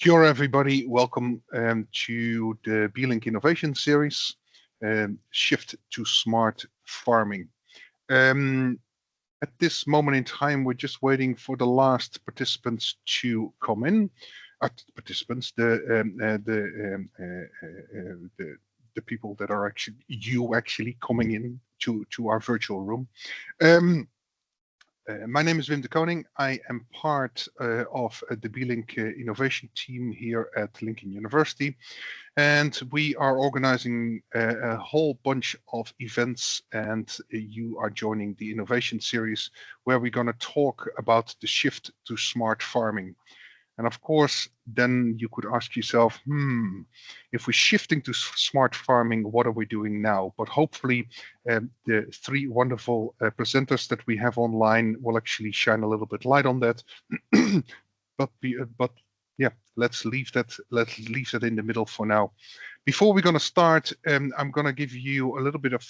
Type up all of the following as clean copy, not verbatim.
Kia ora, everybody. Welcome to the B-Link Innovation Series, Shift to Smart Farming. At this moment in time, we're just waiting for the last participants to come in. Participants, the people that are actually coming in to our virtual room. My name is Wim de Koning. I am part of the B-Link innovation team here at Lincoln University, and we are organizing a whole bunch of events, and you are joining the innovation series where we're going to talk about the shift to smart farming. And of course, then you could ask yourself, if we're shifting to smart farming, what are we doing now? But hopefully the three wonderful presenters that we have online will actually shine a little bit light on that. but yeah, let's leave that in the middle for now. Before we're going to start, I'm going to give you a little bit of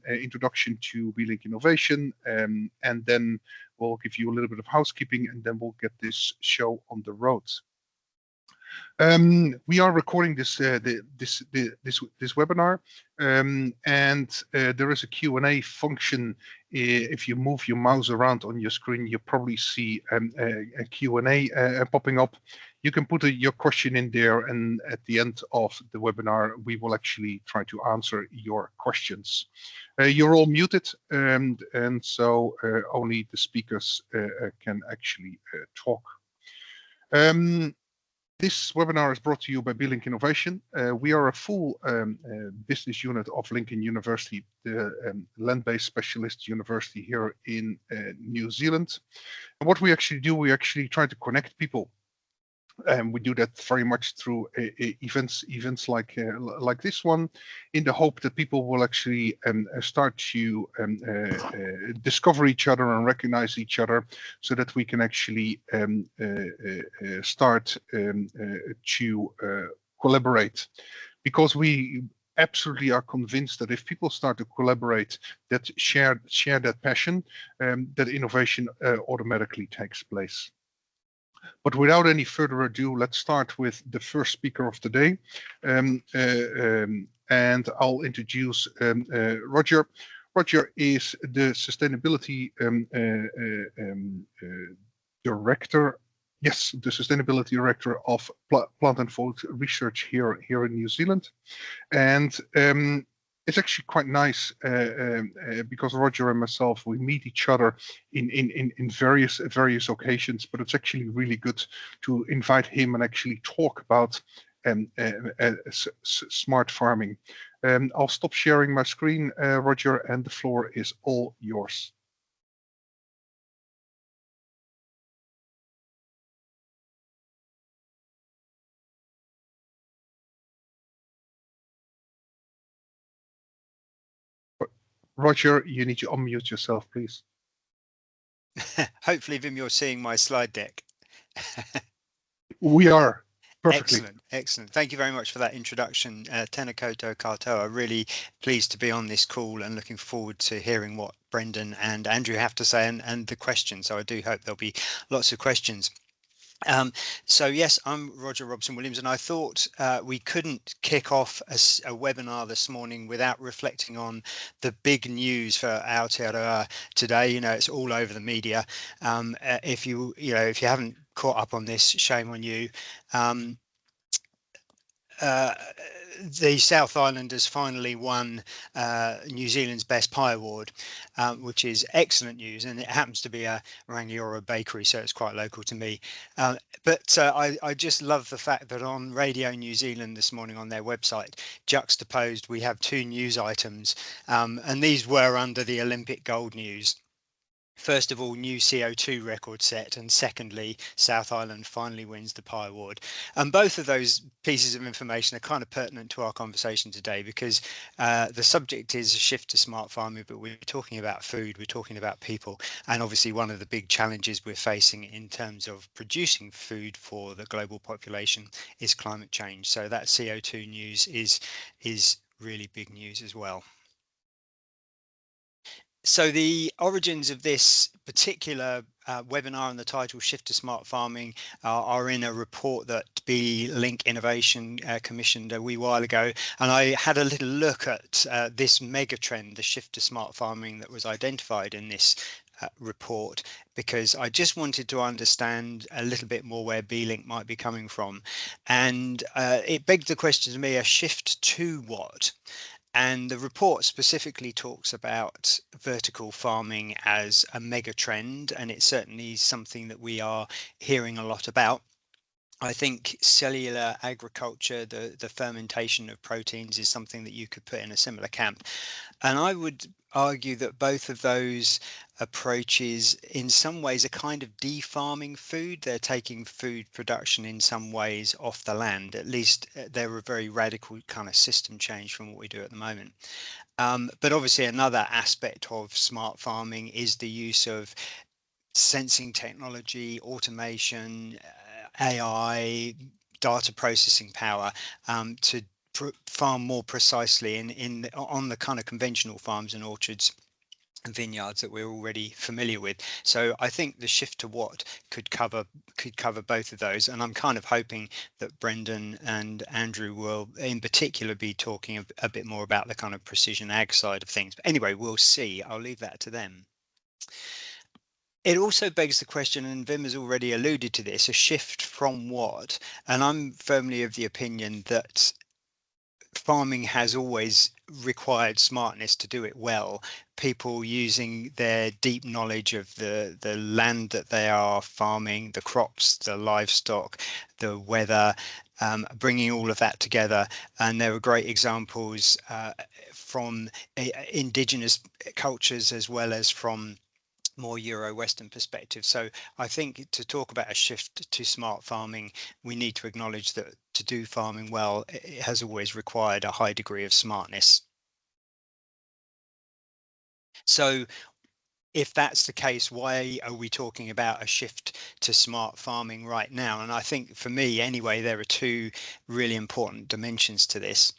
introduction to B-Link Innovation, and then we'll give you a little bit of housekeeping, and then we'll get this show on the road. We are recording this webinar, and there is a Q&A function. If you move your mouse around on your screen, you probably see a Q&A popping up. You can put your question in there, and at the end of the webinar, we will actually try to answer your questions. You're all muted, and so only the speakers can actually talk. This webinar is brought to you by B-Link Innovation. We are a full business unit of Lincoln University, the land-based specialist university here in New Zealand. And what we actually do, we actually try to connect people. And we do that very much through events like this one, in the hope that people will actually start to discover each other and recognize each other, so that we can actually start to collaborate. Because we absolutely are convinced that if people start to collaborate, that share that passion, that innovation automatically takes place. But without any further ado, let's start with the first speaker of the day. And I'll introduce Roger. Roger is the sustainability director. Yes, the sustainability director of Plant and Food Research here in New Zealand. And it's actually quite nice because Roger and myself, we meet each other in various occasions, but it's actually really good to invite him and actually talk about smart farming. I'll stop sharing my screen, Roger, and the floor is all yours. Roger, you need to unmute yourself, please. Hopefully, Wim, you're seeing my slide deck. We are. Perfectly. Excellent. Thank you very much for that introduction, Tēnā koutou katoa. Really pleased to be on this call and looking forward to hearing what Brendan and Andrew have to say and the questions. So I do hope there'll be lots of questions. So yes, I'm Roger Robson-Williams, and I thought we couldn't kick off a webinar this morning without reflecting on the big news for Aotearoa today. You know, it's all over the media. If you haven't caught up on this, shame on you. The South Islanders finally won New Zealand's Best Pie Award, which is excellent news, and it happens to be a Rangiora bakery, so it's quite local to me. But I just love the fact that on Radio New Zealand this morning on their website, juxtaposed, we have two news items, and these were under the Olympic gold news. First of all, new CO2 record set, and secondly, South Island finally wins the Pie Award. And both of those pieces of information are kind of pertinent to our conversation today, because the subject is a shift to smart farming, but we're talking about food, we're talking about people, and obviously one of the big challenges we're facing in terms of producing food for the global population is climate change. So that CO2 news is really big news as well. So the origins of this particular webinar and the title Shift to Smart Farming are in a report that B-Link Innovation commissioned a wee while ago. And I had a little look at this mega trend, the shift to smart farming that was identified in this report, because I just wanted to understand a little bit more where B-Link might be coming from. And it begged the question to me, a shift to what? And the report specifically talks about vertical farming as a mega trend, and it's certainly something that we are hearing a lot about. I think cellular agriculture, the fermentation of proteins, is something that you could put in a similar camp. And I would argue that both of those approaches, in some ways, are kind of de-farming food. They're taking food production in some ways off the land. At least they're a very radical kind of system change from what we do at the moment. But obviously, another aspect of smart farming is the use of sensing technology, automation, AI, data processing power to farm more precisely on the kind of conventional farms and orchards and vineyards that we're already familiar with. So I think the shift to what could cover both of those, and I'm kind of hoping that Brendan and Andrew will in particular be talking a bit more about the kind of precision ag side of things. But anyway, we'll see. I'll leave that to them. It also begs the question, and Vim has already alluded to this, a shift from what? And I'm firmly of the opinion that farming has always required smartness to do it well. People using their deep knowledge of the land that they are farming, the crops, the livestock, the weather, bringing all of that together. And there are great examples from indigenous cultures as well as from more Euro-Western perspective. So I think to talk about a shift to smart farming, we need to acknowledge that to do farming well, it has always required a high degree of smartness. So if that's the case, why are we talking about a shift to smart farming right now? And I think for me anyway, there are two really important dimensions to this.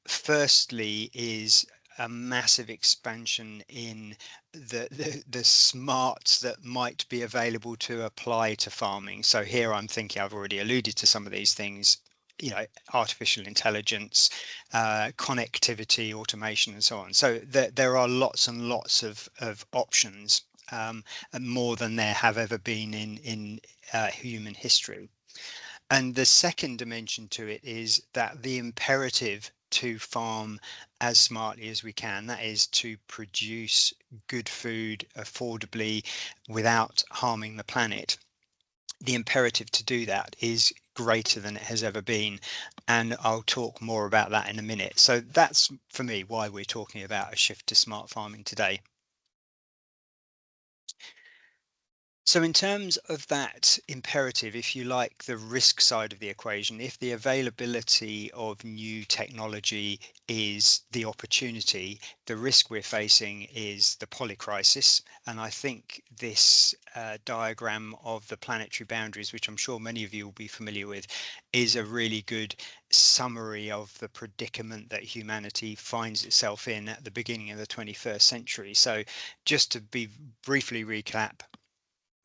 Firstly is a massive expansion in the smarts that might be available to apply to farming. So here I'm thinking, I've already alluded to some of these things, artificial intelligence, connectivity, automation, and so on. So there are lots and lots of options, and more than there have ever been in human history. And the second dimension to it is that the imperative to farm as smartly as we can, that is to produce good food affordably without harming the planet. The imperative to do that is greater than it has ever been. And I'll talk more about that in a minute. So that's, for me, why we're talking about a shift to smart farming today. So in terms of that imperative, if you like, the risk side of the equation, if the availability of new technology is the opportunity, the risk we're facing is the polycrisis. And I think this diagram of the planetary boundaries, which I'm sure many of you will be familiar with, is a really good summary of the predicament that humanity finds itself in at the beginning of the 21st century. So just to be briefly recap,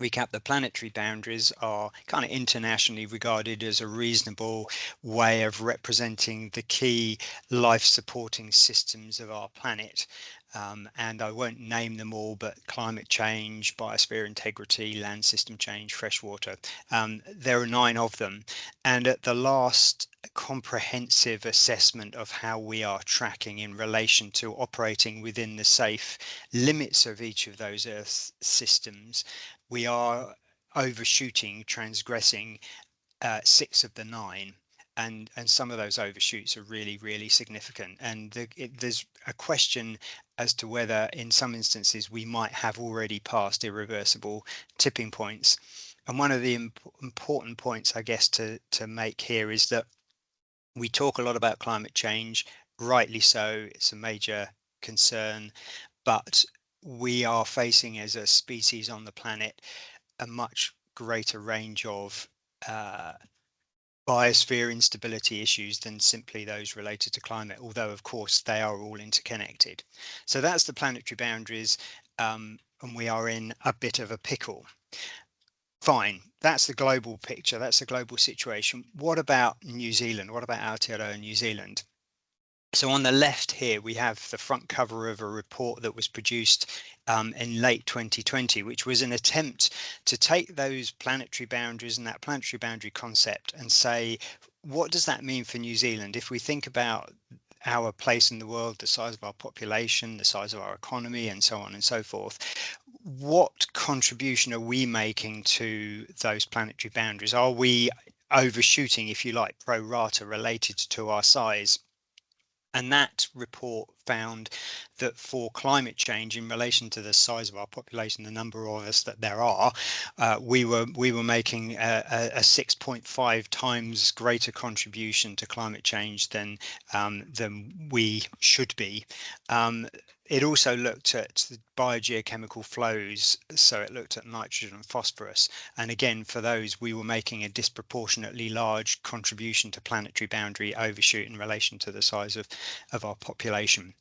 the planetary boundaries are kind of internationally regarded as a reasonable way of representing the key life supporting systems of our planet. And I won't name them all, but climate change, biosphere integrity, land system change, freshwater. There are 9 of them. And at the last comprehensive assessment of how we are tracking in relation to operating within the safe limits of each of those Earth systems, we are overshooting, transgressing 6 of the 9. And some of those overshoots are really significant. And there's a question as to whether in some instances we might have already passed irreversible tipping points. And one of the important points, I guess, to make here is that we talk a lot about climate change, rightly so. It's a major concern, but we are facing as a species on the planet a much greater range of biosphere instability issues than simply those related to climate, although of course they are all interconnected. So that's the planetary boundaries, and we are in a bit of a pickle. Fine, that's the global picture, that's the global situation. What about New Zealand? What about Aotearoa New Zealand? So on the left here, we have the front cover of a report that was produced in late 2020, which was an attempt to take those planetary boundaries and that planetary boundary concept and say, what does that mean for New Zealand? If we think about our place in the world, the size of our population, the size of our economy, and so on and so forth, what contribution are we making to those planetary boundaries? Are we overshooting, if you like, pro rata related to our size? And that report found that for climate change, in relation to the size of our population, the number of us that there are, we were making a 6.5 times greater contribution to climate change than we should be. It also looked at biogeochemical flows, so it looked at nitrogen and phosphorus. And again, for those, we were making a disproportionately large contribution to planetary boundary overshoot in relation to the size of our population.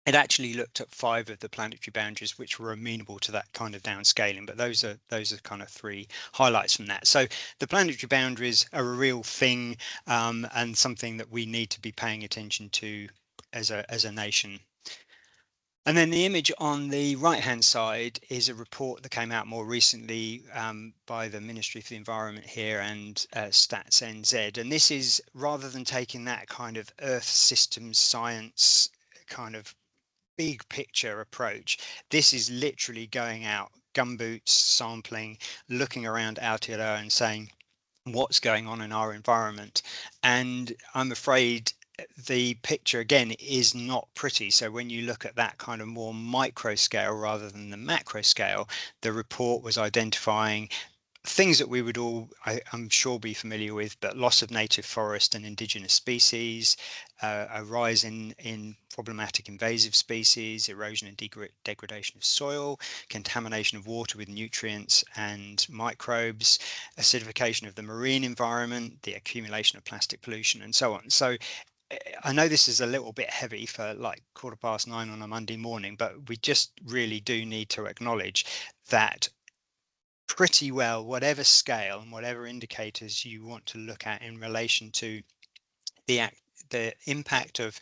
It actually looked at 5 of the planetary boundaries which were amenable to that kind of downscaling, but those are kind of 3 highlights from that. So the planetary boundaries are a real thing, and something that we need to be paying attention to as a nation. And then the image on the right-hand side is a report that came out more recently by the Ministry for the Environment here and Stats NZ. And this is, rather than taking that kind of Earth systems science kind of big picture approach, this is literally going out, gumboots, sampling, looking around Aotearoa and saying, what's going on in our environment? And I'm afraid the picture again is not pretty. So when you look at that kind of more micro scale rather than the macro scale, the report was identifying things that we would all, I'm sure, be familiar with, but loss of native forest and indigenous species, a rise in problematic invasive species, erosion and degradation of soil, contamination of water with nutrients and microbes, acidification of the marine environment, the accumulation of plastic pollution, and so on. So I know this is a little bit heavy for like 9:15 on a Monday morning, but we just really do need to acknowledge that pretty well, whatever scale and whatever indicators you want to look at in relation to the impact of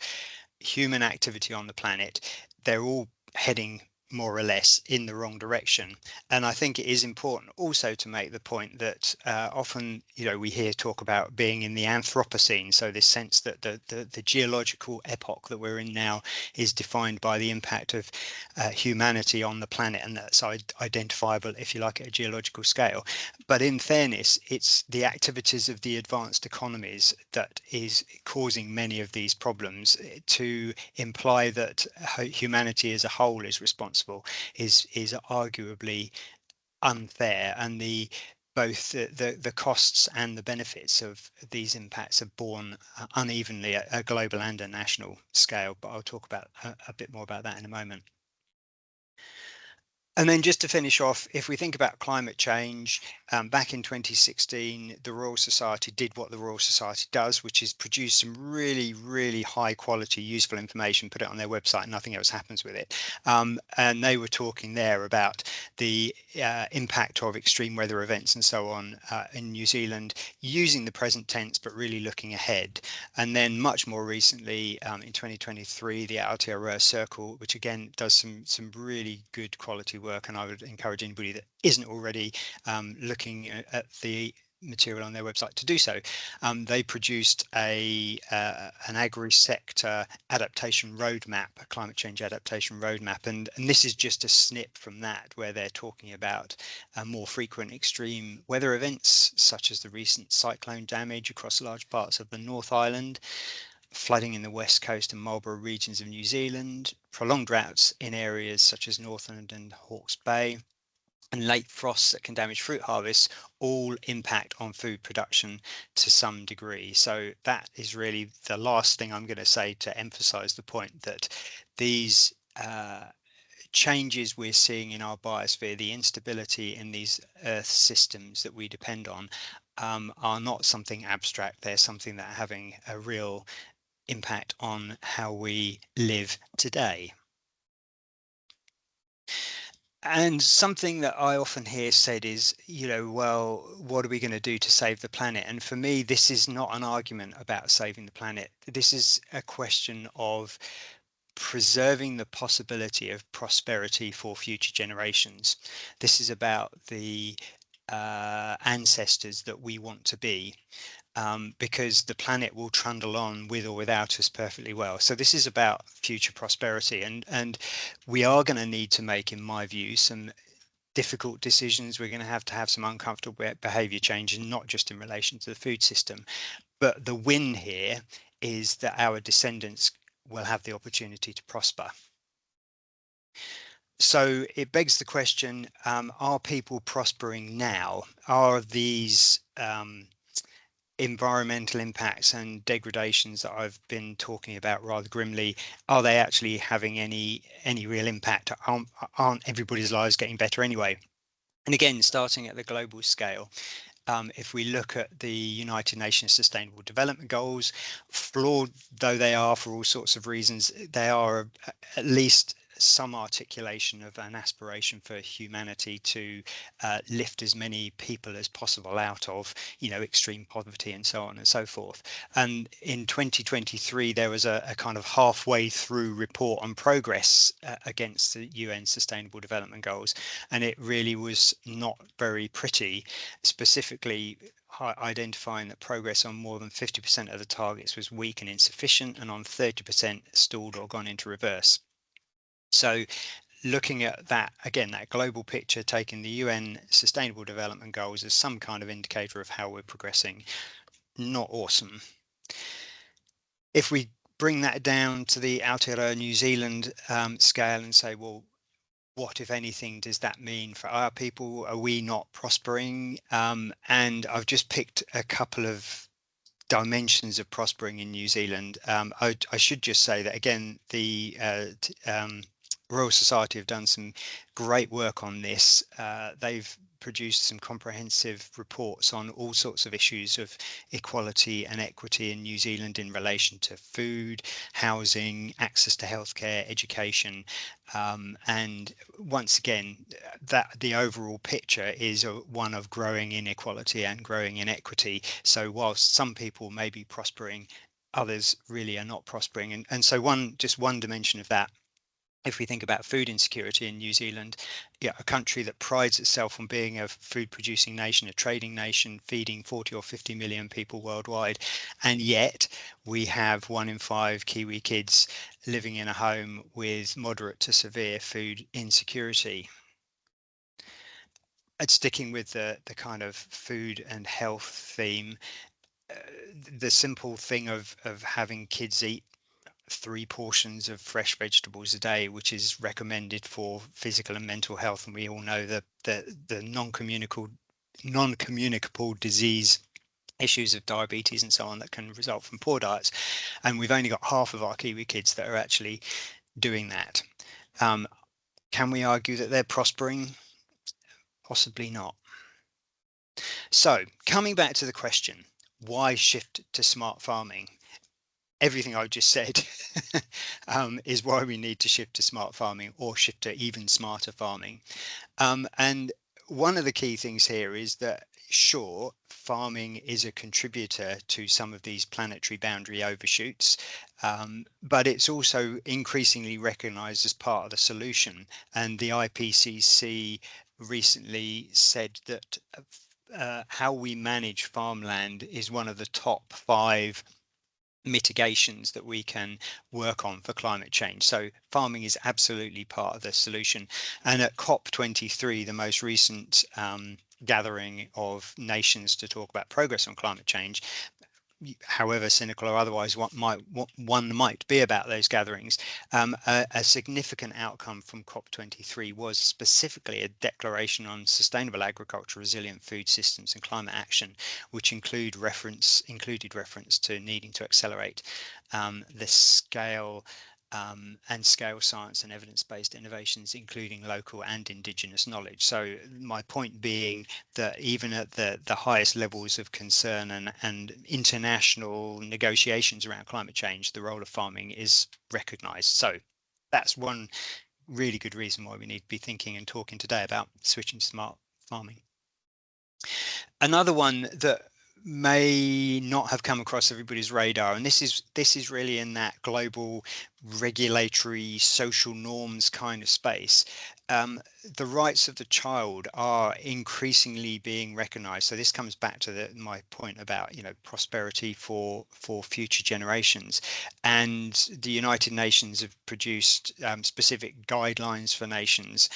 human activity on the planet, they're all heading more or less in the wrong direction. And I think it is important also to make the point that often, we hear talk about being in the Anthropocene. So this sense that the geological epoch that we're in now is defined by the impact of humanity on the planet, and that's identifiable, if you like, at a geological scale. But in fairness, it's the activities of the advanced economies that is causing many of these problems. To imply that humanity as a whole is responsible is arguably unfair, and both the costs and the benefits of these impacts are borne unevenly at a global and a national scale. But I'll talk about a bit more about that in a moment. And then just to finish off, if we think about climate change, back in 2016, the Royal Society did what the Royal Society does, which is produce some really, really high quality, useful information, put it on their website, and nothing else happens with it. And they were talking there about the impact of extreme weather events and so on in New Zealand, using the present tense, but really looking ahead. And then much more recently, in 2023, the Aotearoa Circle, which again does some really good quality work, and I would encourage anybody that isn't already looking at the material on their website to do so. They produced an agri-sector adaptation roadmap, a climate change adaptation roadmap, and this is just a snip from that, where they're talking about more frequent extreme weather events, such as the recent cyclone damage across large parts of the North Island, flooding in the west coast and Marlborough regions of New Zealand, prolonged droughts in areas such as Northland and Hawke's Bay, and late frosts that can damage fruit harvests, all impact on food production to some degree. So that is really the last thing I'm going to say, to emphasize the point that these changes we're seeing in our biosphere, the instability in these earth systems that we depend on, are not something abstract. They're something that are having a real impact on how we live today. And something that I often hear said is, well, what are we going to do to save the planet? And for me, this is not an argument about saving the planet. This is a question of preserving the possibility of prosperity for future generations. This is about the ancestors that we want to be. Because the planet will trundle on with or without us perfectly well. So this is about future prosperity, and we are going to need to make, in my view, some difficult decisions. We're going to have some uncomfortable behavior change, and not just in relation to the food system. But the win here is that our descendants will have the opportunity to prosper. So it begs the question, are people prospering now? Are these environmental impacts and degradations that I've been talking about rather grimly, are they actually having any real impact? Aren't everybody's lives getting better anyway? And again, starting at the global scale, if we look at the United Nations Sustainable Development Goals, flawed though they are for all sorts of reasons, they are at least some articulation of an aspiration for humanity to lift as many people as possible out of, extreme poverty and so on and so forth. And in 2023, there was a kind of halfway through report on progress against the UN Sustainable Development Goals, and it really was not very pretty, specifically identifying that progress on more than 50% of the targets was weak and insufficient, and on 30% stalled or gone into reverse. So looking at that, again, that global picture, taking the UN Sustainable Development Goals as some kind of indicator of how we're progressing, not awesome. If we bring that down to the Aotearoa New Zealand scale and say, well, what, if anything, does that mean for our people? Are we not prospering? And I've just picked a couple of dimensions of prospering in New Zealand. I should just say that, again, the Royal Society have done some great work on this. They've produced some comprehensive reports on all sorts of issues of equality and equity in New Zealand in relation to food, housing, access to healthcare, education, and once again, that the overall picture is one of growing inequality and growing inequity. So whilst some people may be prospering, others really are not prospering. And so one dimension of that, if we think about food insecurity in New Zealand, a country that prides itself on being a food producing nation, a trading nation, feeding 40 or 50 million people worldwide, and yet we have 1 in 5 Kiwi kids living in a home with moderate to severe food insecurity. And sticking with the kind of food and health theme, the simple thing of having kids eat 3 portions of fresh vegetables a day, which is recommended for physical and mental health, and we all know the non-communicable disease issues of diabetes and so on that can result from poor diets, and we've only got half of our Kiwi kids that are actually doing that. Can we argue that they're prospering? Possibly not. So coming back to the question, why shift to smart farming? Everything I just said is why we need to shift to smart farming, or shift to even smarter farming. And one of the key things here is that, sure, farming is a contributor to some of these planetary boundary overshoots, but it's also increasingly recognized as part of the solution. And the IPCC recently said that how we manage farmland is one of the top 5 mitigations that we can work on for climate change. So farming is absolutely part of the solution. And at COP23, the most recent gathering of nations to talk about progress on climate change, however cynical or otherwise what one might be about those gatherings, a significant outcome from COP23 was specifically a declaration on sustainable agriculture, resilient food systems and climate action, which included reference to needing to accelerate the scale and scale science and evidence-based innovations, including local and indigenous knowledge. So my point being that even at the highest levels of concern and international negotiations around climate change, the role of farming is recognized. So that's one really good reason why we need to be thinking and talking today about switching to smart farming. Another one that may not have come across everybody's radar, and this is really in that global regulatory social norms kind of space. The rights of the child are increasingly being recognized. So this comes back to my point about, prosperity for future generations. And the United Nations have produced specific guidelines for nations,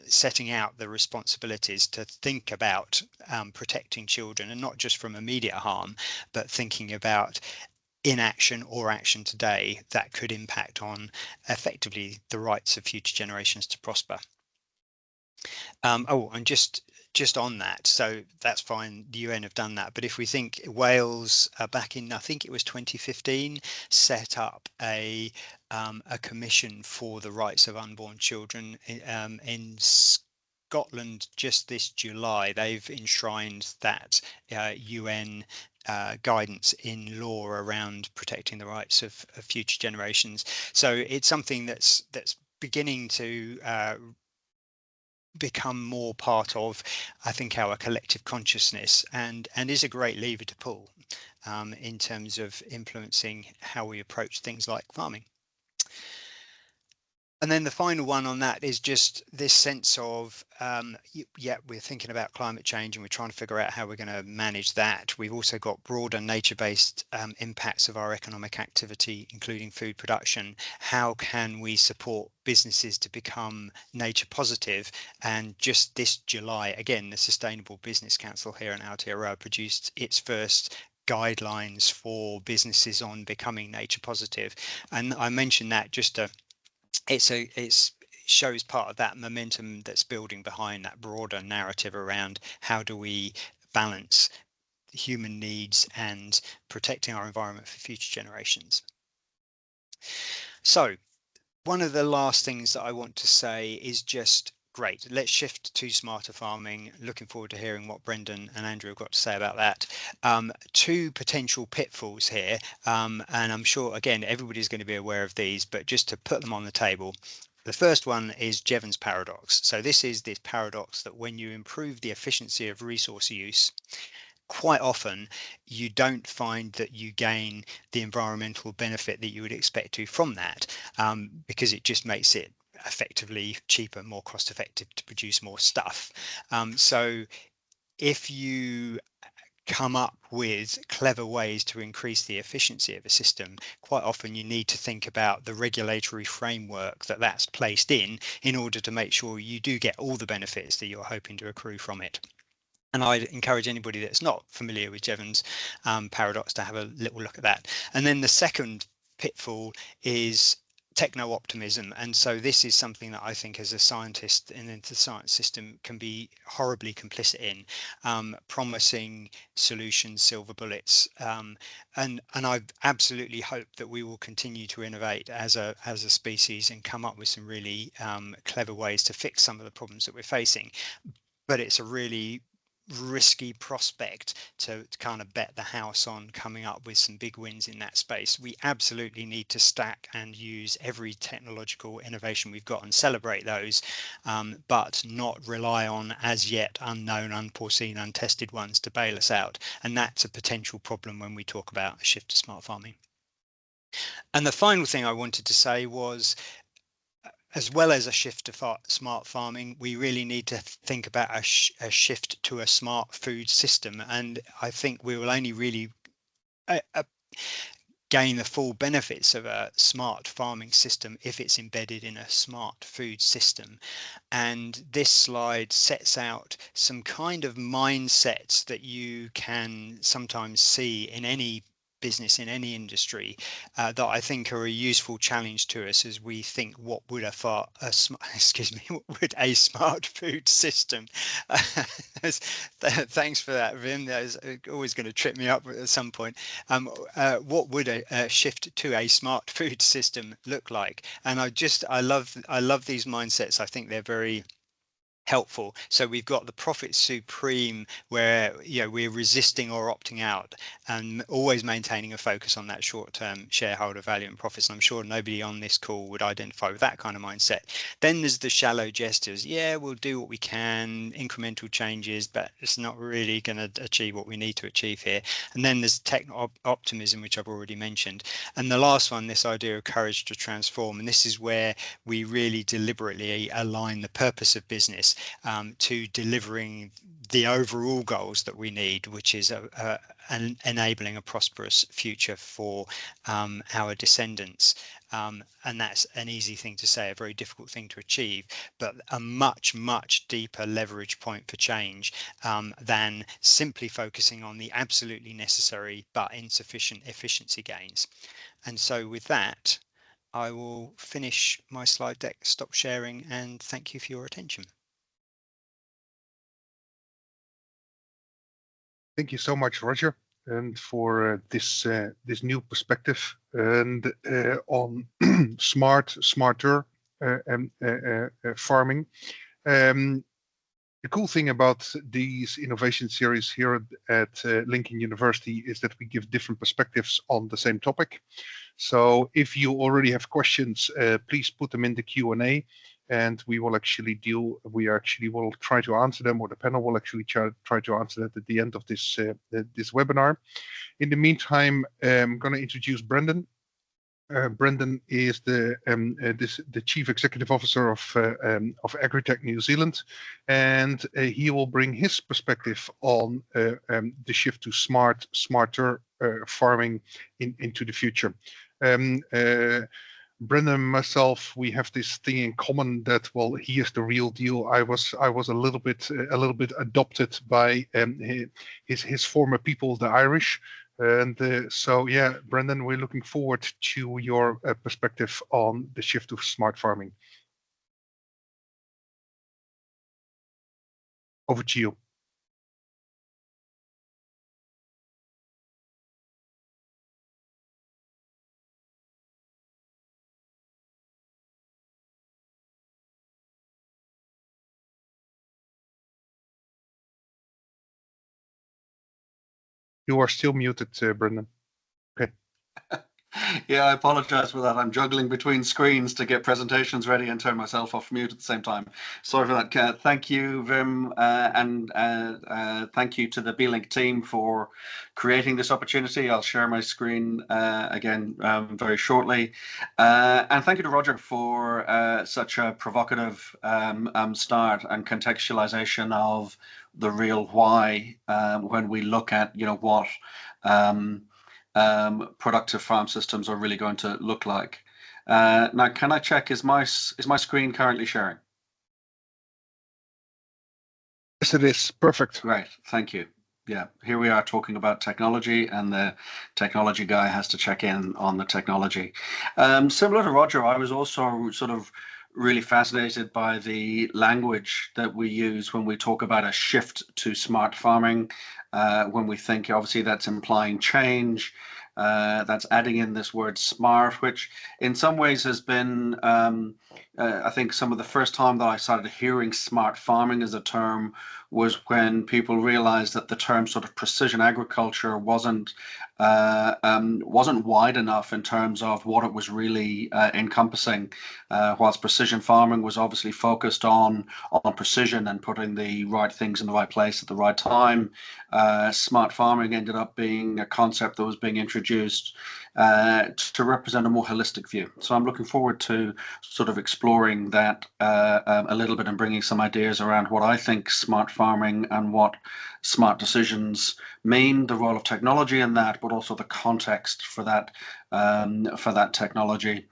setting out the responsibilities to think about protecting children, and not just from immediate harm, but thinking about inaction or action today that could impact on effectively the rights of future generations to prosper. And just on that, so that's fine, the UN have done that, but if we think Wales back in, I think it was 2015, set up a commission for the rights of unborn children. In Scotland just this July, they've enshrined that UN guidance in law around protecting the rights of future generations. So it's something that's beginning to become more part of, I think, our collective consciousness, and is a great lever to pull in terms of influencing how we approach things like farming. And then the final one on that is just this sense of, we're thinking about climate change and we're trying to figure out how we're going to manage that. We've also got broader nature-based impacts of our economic activity, including food production. How can we support businesses to become nature positive? And just this July, again, the Sustainable Business Council here in Aotearoa produced its first guidelines for businesses on becoming nature positive. And I mentioned that just to it shows part of that momentum that's building behind that broader narrative around how do we balance human needs and protecting our environment for future generations. So one of the last things that I want to say is just, great, let's shift to smarter farming. Looking forward to hearing what Brendan and Andrew have got to say about that. Two potential pitfalls here, and I'm sure, again, everybody's going to be aware of these, but just to put them on the table. The first one is Jevons paradox. So this is this paradox that when you improve the efficiency of resource use, quite often you don't find that you gain the environmental benefit that you would expect to from that, because it just makes it effectively cheaper, more cost effective to produce more stuff. So if you come up with clever ways to increase the efficiency of a system, quite often you need to think about the regulatory framework that's placed in order to make sure you do get all the benefits that you're hoping to accrue from it. And I'd encourage anybody that's not familiar with Jevons paradox to have a little look at that. And then the second pitfall is techno-optimism. And so this is something that I think as a scientist and into the science system can be horribly complicit in, promising solutions, silver bullets. And I absolutely hope that we will continue to innovate as a species and come up with some really clever ways to fix some of the problems that we're facing. But it's a really risky prospect to kind of bet the house on coming up with some big wins in that space. We absolutely need to stack and use every technological innovation we've got and celebrate those, but not rely on as yet unknown, unforeseen, untested ones to bail us out. And that's a potential problem when we talk about a shift to smart farming. And the final thing I wanted to say was, as well as a shift to smart farming, we really need to think about a shift to a smart food system. And I think we will only really gain the full benefits of a smart farming system if it's embedded in a smart food system. And this slide sets out some kind of mindsets that you can sometimes see in any business in any industry that I think are a useful challenge to us as we think what would excuse me, what would a smart food system thanks for that, Vim. That is always going to trip me up at some point. What would a shift to a smart food system look like? And I love these mindsets. I think they're very helpful. So we've got the profit supreme, where we're resisting or opting out and always maintaining a focus on that short-term shareholder value and profits. And I'm sure nobody on this call would identify with that kind of mindset. Then there's the shallow gestures. Yeah, we'll do what we can, incremental changes, but it's not really going to achieve what we need to achieve here. And then there's optimism, which I've already mentioned. And the last one, this idea of courage to transform. And this is where we really deliberately align the purpose of business to delivering the overall goals that we need, which is enabling a prosperous future for our descendants. And that's an easy thing to say, a very difficult thing to achieve, but a much, much deeper leverage point for change than simply focusing on the absolutely necessary but insufficient efficiency gains. And so with that, I will finish my slide deck, stop sharing, and thank you for your attention. Thank you so much, Roger, and for this new perspective and on smarter farming. The cool thing about these innovation series here at Lincoln University is that we give different perspectives on the same topic. So if you already have questions, please put them in the Q&A, and we will actually will try to answer them, or the panel will actually try to answer that at the end of this webinar. In the meantime, I'm going to introduce Brendan. Brendan is the Chief Executive Officer of Agritech New Zealand, and he will bring his perspective on the shift to smarter farming into the future. Brendan and myself, we have this thing in common that, well, he is the real deal. I was a little bit adopted by his former people, the Irish. And so, yeah, Brendan, we're looking forward to your perspective on the shift to smart farming. Over to you. You are still muted, Brendan. Okay. Yeah, I apologize for that. I'm juggling between screens to get presentations ready and turn myself off mute at the same time. Sorry for that. Thank you, Vim, and thank you to the B-Link team for creating this opportunity. I'll share my screen again very shortly. And thank you to Roger for such a provocative start and contextualization of the real why when we look at, what productive farm systems are really going to look like. Now, can I check, is my screen currently sharing? Yes, it is. Perfect. Great, thank you. Yeah, here we are talking about technology, and the technology guy has to check in on the technology. Similar to Roger, I was also sort of really fascinated by the language that we use when we talk about a shift to smart farming. When we think, obviously, that's implying change. That's adding in this word smart, which in some ways has been, I think, some of the first time that I started hearing smart farming as a term was when people realized that the term sort of precision agriculture wasn't wide enough in terms of what it was really encompassing. Whilst precision farming was obviously focused on precision and putting the right things in the right place at the right time, smart farming ended up being a concept that was being introduced to represent a more holistic view. So I'm looking forward to sort of exploring that a little bit and bringing some ideas around what I think smart farming and what smart decisions mean, the role of technology in that, but also the context for that technology.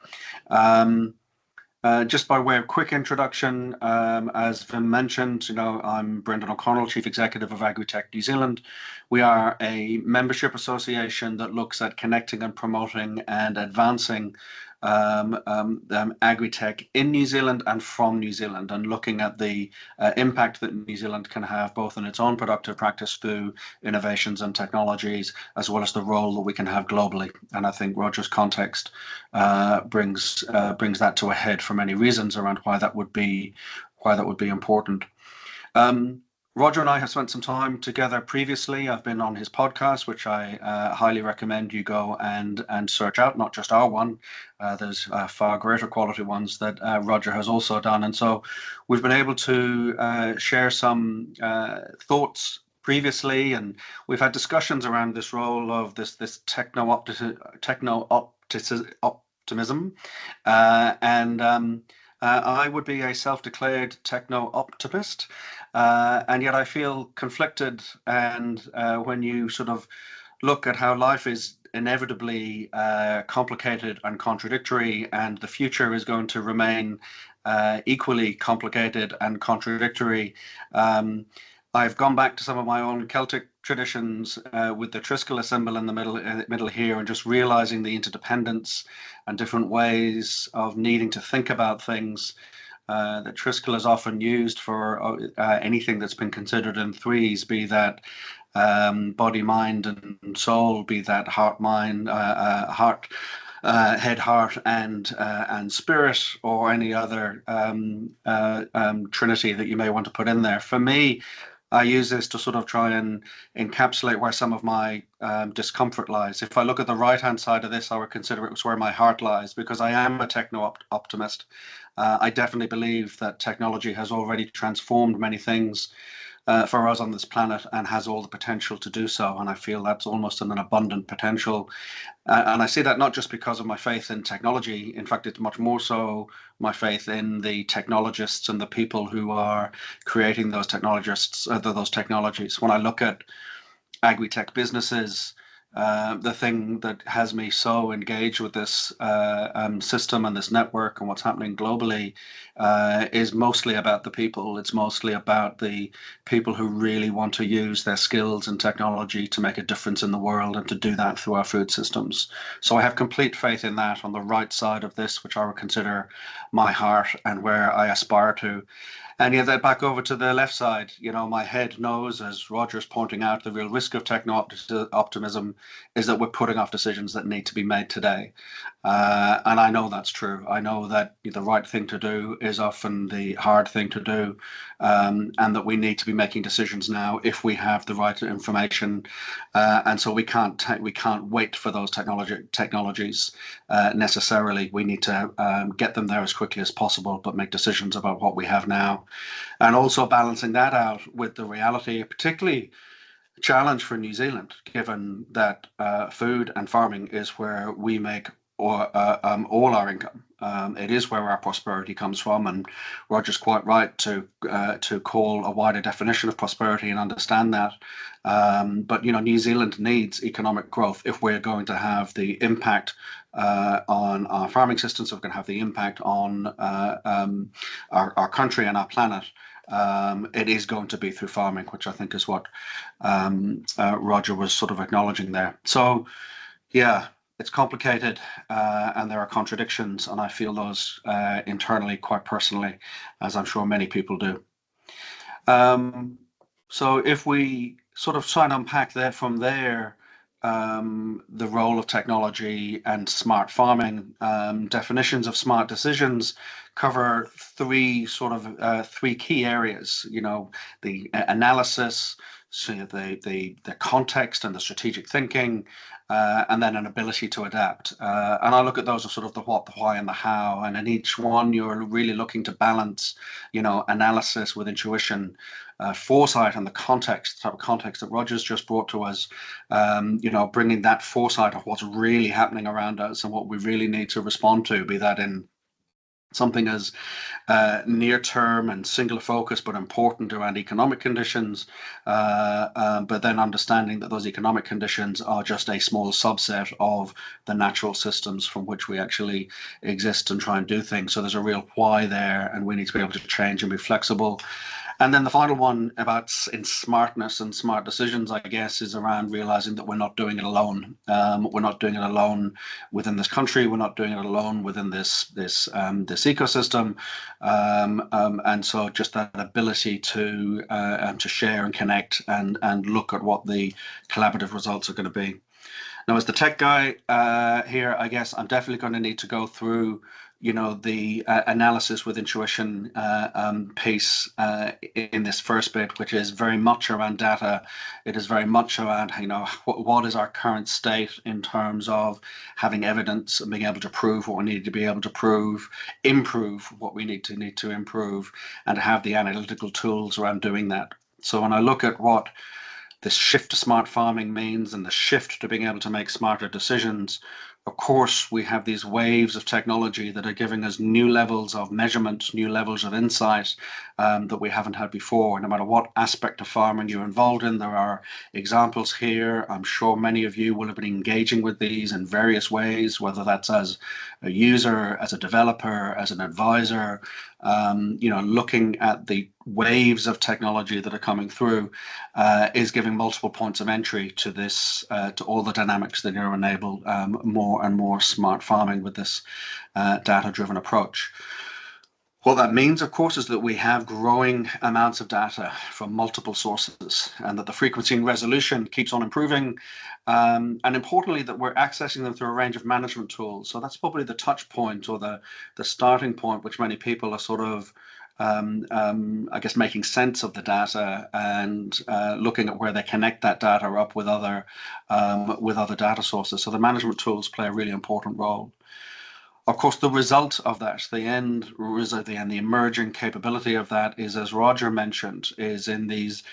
Just by way of quick introduction, as Vim mentioned, I'm Brendan O'Connell, Chief Executive of Agritech New Zealand. We are a membership association that looks at connecting and promoting and advancing agri-tech in New Zealand and from New Zealand, and looking at the impact that New Zealand can have both in its own productive practice through innovations and technologies, as well as the role that we can have globally. And I think Roger's context brings that to a head for many reasons around why that would be important. Roger and I have spent some time together previously. I've been on his podcast, which I highly recommend you go and search out, not just our one. There's far greater quality ones that Roger has also done. And so we've been able to share some thoughts previously, and we've had discussions around this role of this techno-optimism. I would be a self-declared techno-optimist. And yet I feel conflicted, and when you sort of look at how life is inevitably complicated and contradictory, and the future is going to remain equally complicated and contradictory, I've gone back to some of my own Celtic traditions with the Triskel symbol in the middle here, and just realizing the interdependence and different ways of needing to think about things. The Triskel is often used for anything that's been considered in threes, be that body, mind, and soul, be that heart, mind, head, heart, and spirit, or any other trinity that you may want to put in there. For me, I use this to sort of try and encapsulate where some of my discomfort lies. If I look at the right-hand side of this, I would consider it was where my heart lies, because I am a techno-optimist. I definitely believe that technology has already transformed many things for us on this planet and has all the potential to do so. And I feel that's almost an abundant potential. And I see that not just because of my faith in technology. In fact, it's much more so my faith in the technologists and the people who are creating those technologies. When I look at agri-tech businesses, the thing that has me so engaged with this system and this network and what's happening globally is mostly about the people. It's mostly about the people who really want to use their skills and technology to make a difference in the world, and to do that through our food systems. So I have complete faith in that on the right side of this, which I would consider my heart and where I aspire to. And yeah, that back over to the left side, my head knows, as Roger's pointing out, the real risk of techno-optimism is that we're putting off decisions that need to be made today. And I know that's true. I know that the right thing to do is often the hard thing to do, and that we need to be making decisions now if we have the right information. And so we can't wait for those technologies necessarily. We need to get them there as quickly as possible, but make decisions about what we have now. And also balancing that out with the reality, particularly a challenge for New Zealand, given that food and farming is where we make all our income. It is where our prosperity comes from, and Roger's quite right to call a wider definition of prosperity and understand that. But New Zealand needs economic growth if we're going to have the impact on our farming systems, if we're going to have the impact on our country and our planet. It is going to be through farming, which I think is what Roger was sort of acknowledging there. So, yeah, it's complicated, and there are contradictions, and I feel those internally quite personally, as I'm sure many people do. So if we sort of try and unpack that from there, the role of technology and smart farming, definitions of smart decisions cover three key areas. The analysis, so the context and the strategic thinking, and then an ability to adapt. And I look at those as sort of the what, the why, and the how. And in each one, you're really looking to balance, analysis with intuition, foresight, and the type of context that Roger's just brought to us. Bringing that foresight of what's really happening around us and what we really need to respond to, be that in something as near term and singular focus, but important around economic conditions, but then understanding that those economic conditions are just a small subset of the natural systems from which we actually exist and try and do things. So there's a real why there, and we need to be able to change and be flexible. And then the final one about in smartness and smart decisions, I guess, is around realizing that we're not doing it alone. We're not doing it alone within this country. We're not doing it alone within this ecosystem. And so just that ability to share and connect and look at what the collaborative results are going to be. Now, as the tech guy here, I guess I'm definitely going to need to go through, the analysis with intuition piece in this first bit, which is very much around data. It is very much around, what is our current state in terms of having evidence and being able to prove what we need to be able to prove, improve what we need to improve, and have the analytical tools around doing that. So when I look at what this shift to smart farming means and the shift to being able to make smarter decisions, of course, we have these waves of technology that are giving us new levels of measurement, new levels of insight that we haven't had before. No matter what aspect of farming you're involved in, there are examples here. I'm sure many of you will have been engaging with these in various ways, whether that's as a user, as a developer, as an advisor, looking at the waves of technology that are coming through is giving multiple points of entry to this, to all the dynamics that are enable more and more smart farming with this data-driven approach. What that means, of course, is that we have growing amounts of data from multiple sources, and that the frequency and resolution keeps on improving, and importantly, that we're accessing them through a range of management tools. So that's probably the touch point or the starting point, which many people are sort of I guess making sense of the data and looking at where they connect that data up with other data sources. So the management tools play a really important role. Of course, the result of that, the end result, the emerging capability of that is, as Roger mentioned, is in these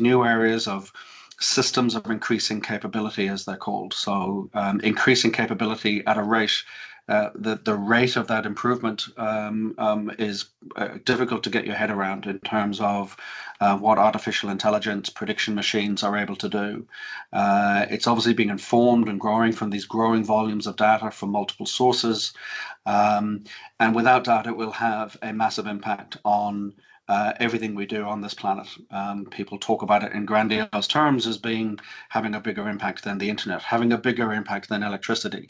new areas of systems of increasing capability, as they're called. So increasing capability at a rate, the rate of that improvement is difficult to get your head around in terms of what artificial intelligence prediction machines are able to do. It's obviously being informed and growing from these growing volumes of data from multiple sources. And without doubt, it will have a massive impact on everything we do on this planet. People talk about it in grandiose terms as having a bigger impact than the internet, having a bigger impact than electricity.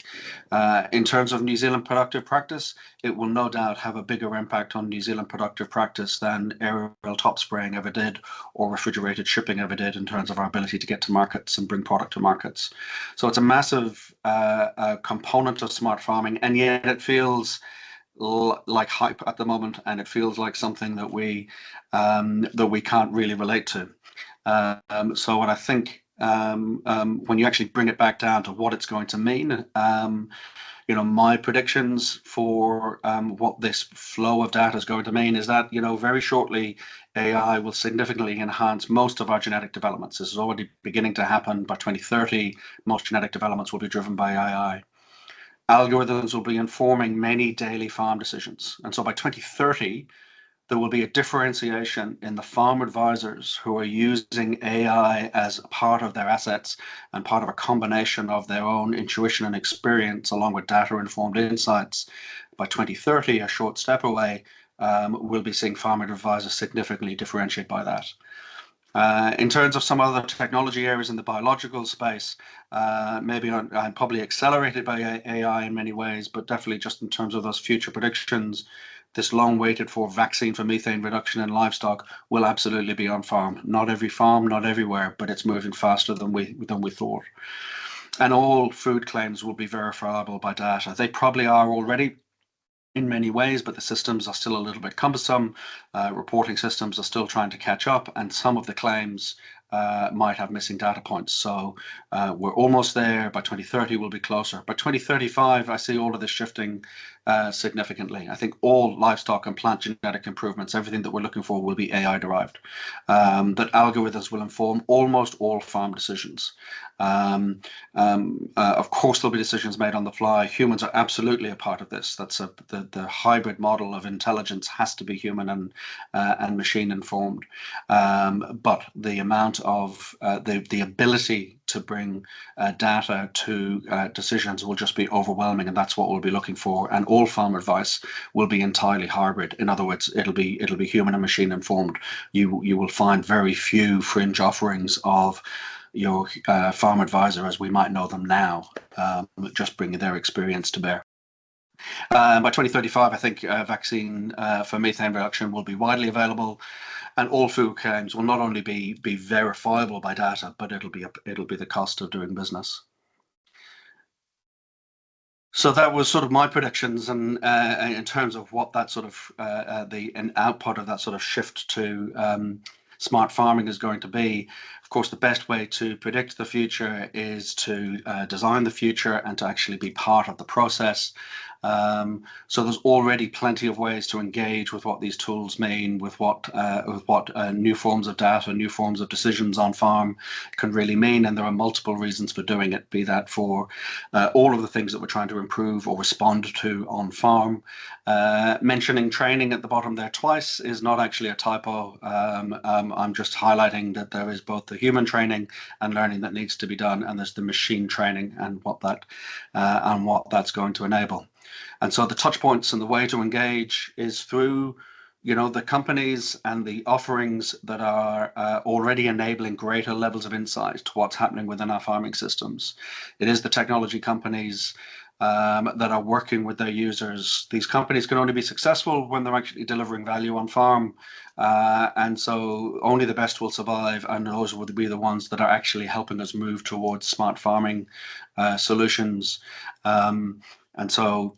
In terms of New Zealand productive practice, it will no doubt have a bigger impact on New Zealand productive practice than aerial top spraying ever did or refrigerated shipping ever did in terms of our ability to get to markets and bring product to markets. So it's a massive component of smart farming, and yet it feels like hype at the moment, and it feels like something that we can't really relate to. So what I think when you actually bring it back down to what it's going to mean, my predictions for what this flow of data is going to mean is that very shortly AI will significantly enhance most of our genetic developments. This is already beginning to happen. By 2030, most genetic developments will be driven by AI. Algorithms will be informing many daily farm decisions. And so by 2030, there will be a differentiation in the farm advisors who are using AI as a part of their assets and part of a combination of their own intuition and experience along with data-informed insights. By 2030, a short step away, we'll be seeing farm advisors significantly differentiate by that. In terms of some other technology areas in the biological space, maybe I'm probably accelerated by AI in many ways, but definitely just in terms of those future predictions, this long waited for vaccine for methane reduction in livestock will absolutely be on farm. Not every farm, not everywhere, but it's moving faster than we thought. And all food claims will be verifiable by data. They probably are already in many ways, but the systems are still a little bit cumbersome. Reporting systems are still trying to catch up, and some of the claims might have missing data points. So we're almost there. By 2030, we'll be closer. By 2035, I see all of this shifting significantly. I think all livestock and plant genetic improvements, everything that we're looking for, will be AI derived. That algorithms will inform almost all farm decisions. Of course, there'll be decisions made on the fly. Humans are absolutely a part of this. That's the hybrid model of intelligence has to be human and machine informed. But the amount of the ability to bring data to decisions will just be overwhelming, and that's what we'll be looking for. And all farm advice will be entirely hybrid. In other words, it'll be human and machine informed. You will find very few fringe offerings of your farm advisor as we might know them now, just bringing their experience to bear. By 2035, I think vaccine for methane reduction will be widely available, and all food claims will not only be verifiable by data, but it'll be the cost of doing business. So that was sort of my predictions, and in terms of what that sort of an output of that sort of shift to smart farming is going to be. Of course, the best way to predict the future is to design the future and to actually be part of the process. So there's already plenty of ways to engage with what these tools mean, with what new forms of data, new forms of decisions on farm can really mean, and there are multiple reasons for doing it. Be that for all of the things that we're trying to improve or respond to on farm. Mentioning training at the bottom there twice is not actually a typo. I'm just highlighting that there is both the human training and learning that needs to be done, and there's the machine training and what that's going to enable. And so the touch points and the way to engage is through, the companies and the offerings that are already enabling greater levels of insight to what's happening within our farming systems. It is the technology companies that are working with their users. These companies can only be successful when they're actually delivering value on farm. And so only the best will survive, and those would be the ones that are actually helping us move towards smart farming solutions. And so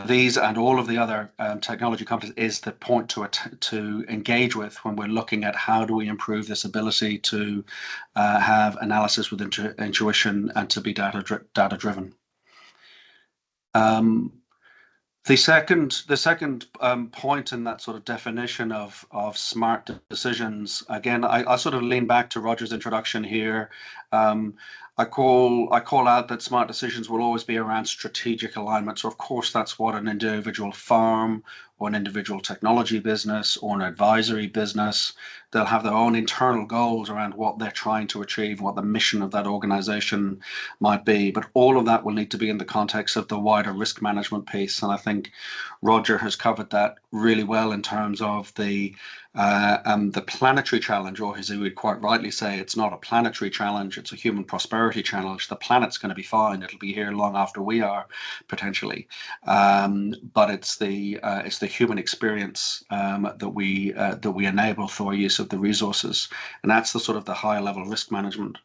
these and all of the other technology companies is the point to engage with when we're looking at how do we improve this ability to have analysis with intuition and to be data driven. The second point in that sort of definition of smart decisions, again, I sort of lean back to Roger's introduction here. I call out that smart decisions will always be around strategic alignment. So of course, that's what an individual farm or an individual technology business or an advisory business, they'll have their own internal goals around what they're trying to achieve, what the mission of that organization might be. But all of that will need to be in the context of the wider risk management piece. And I think Roger has covered that really well in terms of the planetary challenge, or as he would quite rightly say, it's not a planetary challenge, it's a human prosperity challenge. The planet's going to be fine. It'll be here long after we are, potentially. But it's the human experience that we enable through our use of the resources. And that's the sort of the higher level risk management.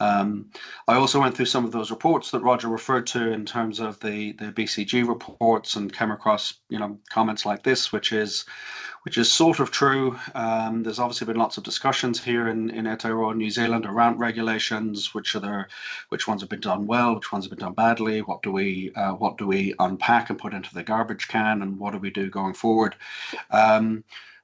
I also went through some of those reports that Roger referred to in terms of the BCG reports, and came across comments like this, which is sort of true. There's obviously been lots of discussions here in Aotearoa, New Zealand, around regulations, which ones have been done well, which ones have been done badly, what do we unpack and put into the garbage can, and what do we do going forward.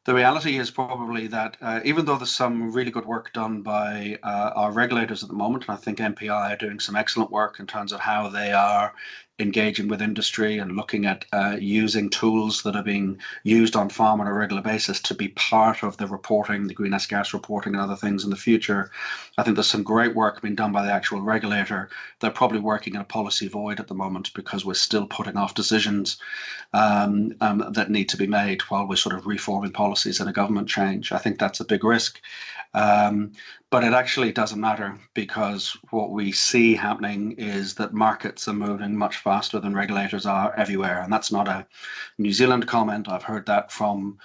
The reality is probably that even though there's some really good work done by our regulators at the moment, and I think MPI are doing some excellent work in terms of how they are engaging with industry and looking at using tools that are being used on farm on a regular basis to be part of the reporting, the greenhouse gas reporting and other things in the future. I think there's some great work being done by the actual regulator. They're probably working in a policy void at the moment because we're still putting off decisions that need to be made while we're sort of reforming policies and a government change. I think that's a big risk. But it actually doesn't matter, because what we see happening is that markets are moving much faster than regulators are everywhere. And that's not a New Zealand comment. I've heard that from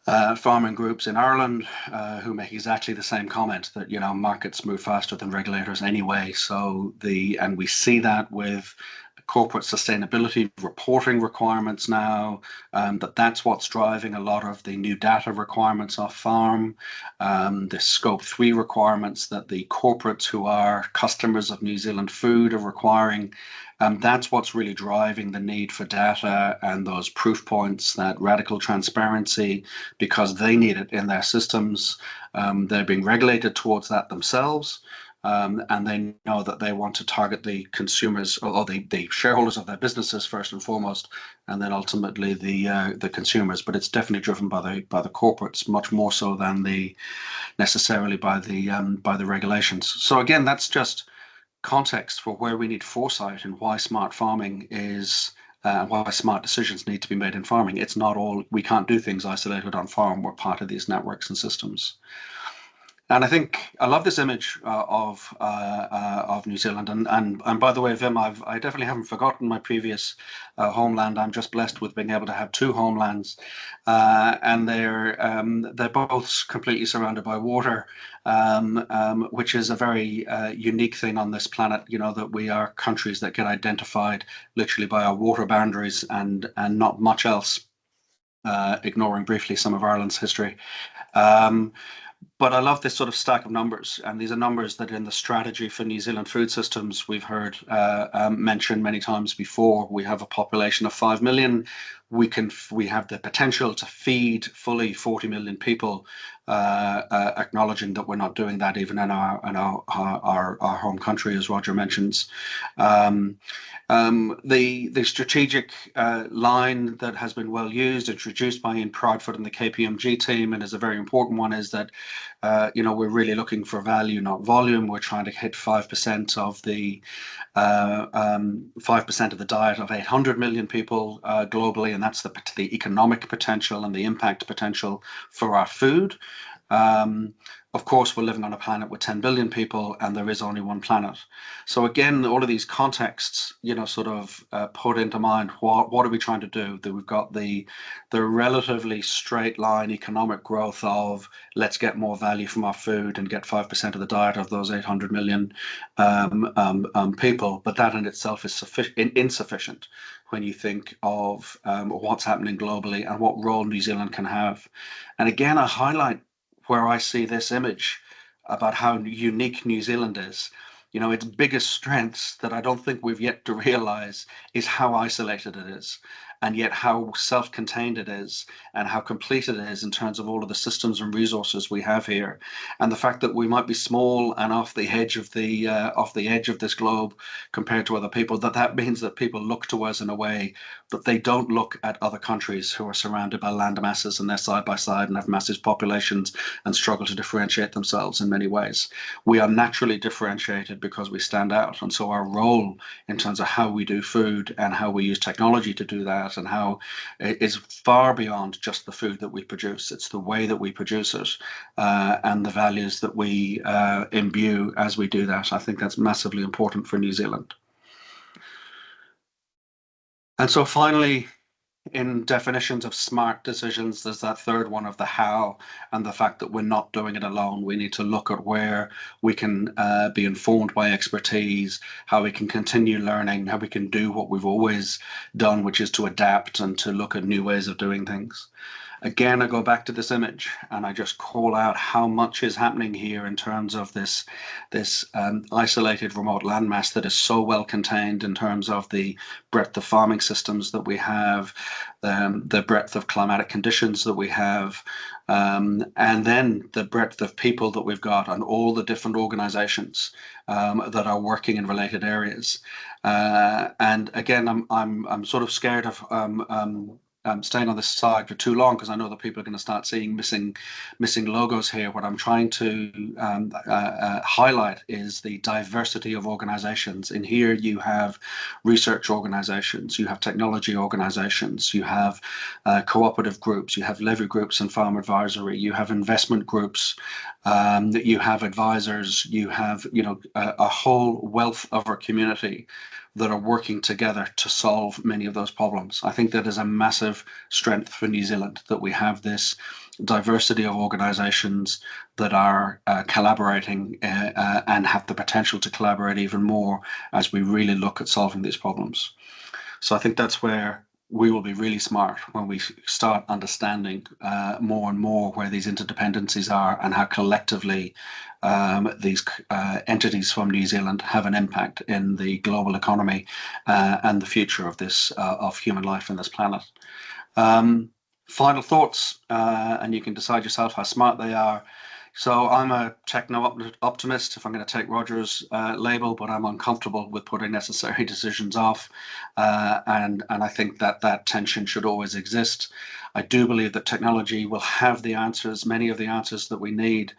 farming groups in Ireland who make exactly the same comment, that markets move faster than regulators anyway. So and we see that with corporate sustainability reporting requirements now, that's what's driving a lot of the new data requirements off farm, the scope 3 requirements that the corporates who are customers of New Zealand food are requiring. That's what's really driving the need for data and those proof points, that radical transparency, because they need it in their systems. They're being regulated towards that themselves. And they know that they want to target the consumers or the shareholders of their businesses first and foremost, and then ultimately the consumers. But it's definitely driven by the corporates much more so than necessarily by the regulations. So again, that's just context for where we need foresight and why smart farming is. Why smart decisions need to be made in farming. It's not all, we can't do things isolated on farm. We're part of these networks and systems. And I think I love this image of New Zealand. And by the way, Vim, I definitely haven't forgotten my previous homeland. I'm just blessed with being able to have two homelands, and they're both completely surrounded by water, which is a very unique thing on this planet. You know, that we are countries that get identified literally by our water boundaries and not much else. Ignoring briefly some of Ireland's history. But I love this sort of stack of numbers, and these are numbers that in the strategy for New Zealand food systems we've heard mentioned many times before. We have a population of 5 million. We have the potential to feed fully 40 million people, acknowledging that we're not doing that even in our home country, as Roger mentions. The strategic line that has been well used, introduced by Ian Proudfoot and the KPMG team, and is a very important one, is that we're really looking for value, not volume. We're trying to hit 5% of the 5% of the diet of 800 million people globally, and that's the economic potential and the impact potential for our food. Of course, we're living on a planet with 10 billion people, and there is only one planet. So again, all of these contexts, sort of put into mind what are we trying to do? That we've got the relatively straight line economic growth of let's get more value from our food and get 5% of the diet of those 800 million people, but that in itself is insufficient when you think of what's happening globally and what role New Zealand can have. And again, I highlight where I see this image about how unique New Zealand is. Its biggest strengths that I don't think we've yet to realize is how isolated it is, and yet how self-contained it is, and how complete it is in terms of all of the systems and resources we have here, and the fact that we might be small and off the edge of this globe compared to other people. That means that people look to us in a way that they don't look at other countries who are surrounded by land masses and they're side by side and have massive populations and struggle to differentiate themselves in many ways. We are naturally differentiated because we stand out, and so our role in terms of how we do food and how we use technology to do that and how it is far beyond just the food that we produce. It's the way that we produce it and the values that we imbue as we do that. I think that's massively important for New Zealand. And so finally, in definitions of smart decisions, there's that third one of the how, and the fact that we're not doing it alone. We need to look at where we can be informed by expertise, how we can continue learning, how we can do what we've always done, which is to adapt and to look at new ways of doing things. Again, I go back to this image and I just call out how much is happening here in terms of this isolated remote landmass that is so well contained in terms of the breadth of farming systems that we have, the breadth of climatic conditions that we have, and then the breadth of people that we've got and all the different organizations that are working in related areas. And again, I'm sort of scared of staying on this slide for too long because I know that people are going to start seeing missing logos here. What I'm trying to highlight is the diversity of organizations. In here you have research organizations, you have technology organizations, you have cooperative groups, you have levy groups and farm advisory, you have investment groups, you have advisors, you have a whole wealth of our community that are working together to solve many of those problems. I think that is a massive strength for New Zealand, that we have this diversity of organizations that are collaborating and have the potential to collaborate even more as we really look at solving these problems. So I think that's where we will be really smart when we start understanding more and more where these interdependencies are and how collectively these entities from New Zealand have an impact in the global economy and the future of this of human life on this planet. Final thoughts, and you can decide yourself how smart they are. So I'm a techno-optimist, if I'm going to take Roger's label, but I'm uncomfortable with putting necessary decisions off. And I think that tension should always exist. I do believe that technology will have the answers, many of the answers that we need.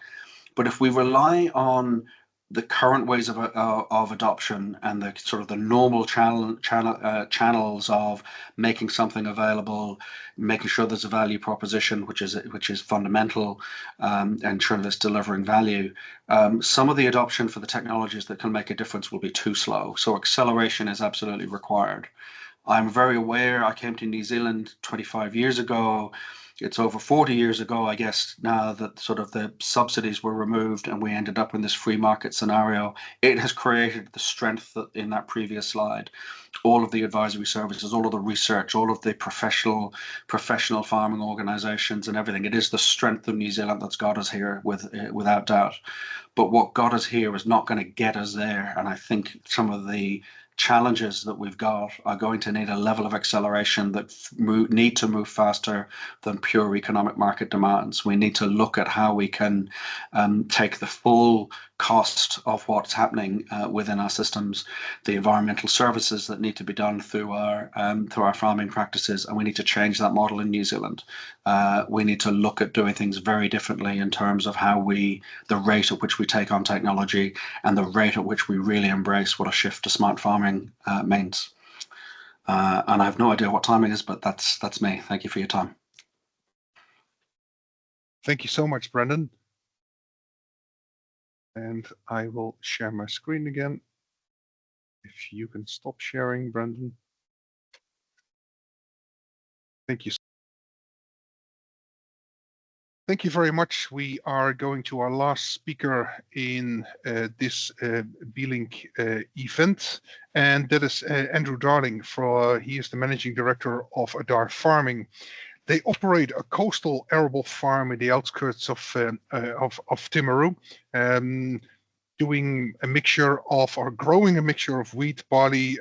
But if we rely on the current ways of adoption and the sort of the normal channels of making something available, making sure there's a value proposition, which is fundamental, and sure that's delivering value. Some of the adoption for the technologies that can make a difference will be too slow. So acceleration is absolutely required. I'm very aware. I came to New Zealand 25 years ago. It's over 40 years ago, I guess, now that sort of the subsidies were removed and we ended up in this free market scenario. It has created the strength that in that previous slide, all of the advisory services, all of the research, all of the professional farming organizations and everything. It is the strength of New Zealand that's got us here without doubt. But what got us here is not going to get us there. And I think some of the challenges that we've got are going to need a level of acceleration that need to move faster than pure economic market demands. We need to look at how we can take the full cost of what's happening within our systems, the environmental services that need to be done through our farming practices, and we need to change that model in New Zealand. We need to look at doing things very differently in terms of how the rate at which we take on technology and the rate at which we really embrace what a shift to smart farming means. And I have no idea what time it is, but that's me. Thank you for your time. Thank you so much, Brendan. And I will share my screen again. If you can stop sharing, Brendan. Thank you. Thank you very much. We are going to our last speaker in this B-Link event, and that is Andrew Darling. He is the Managing Director of Adar Farming. They operate a coastal arable farm in the outskirts of Timaru, doing a mixture of, or growing a mixture of wheat, barley,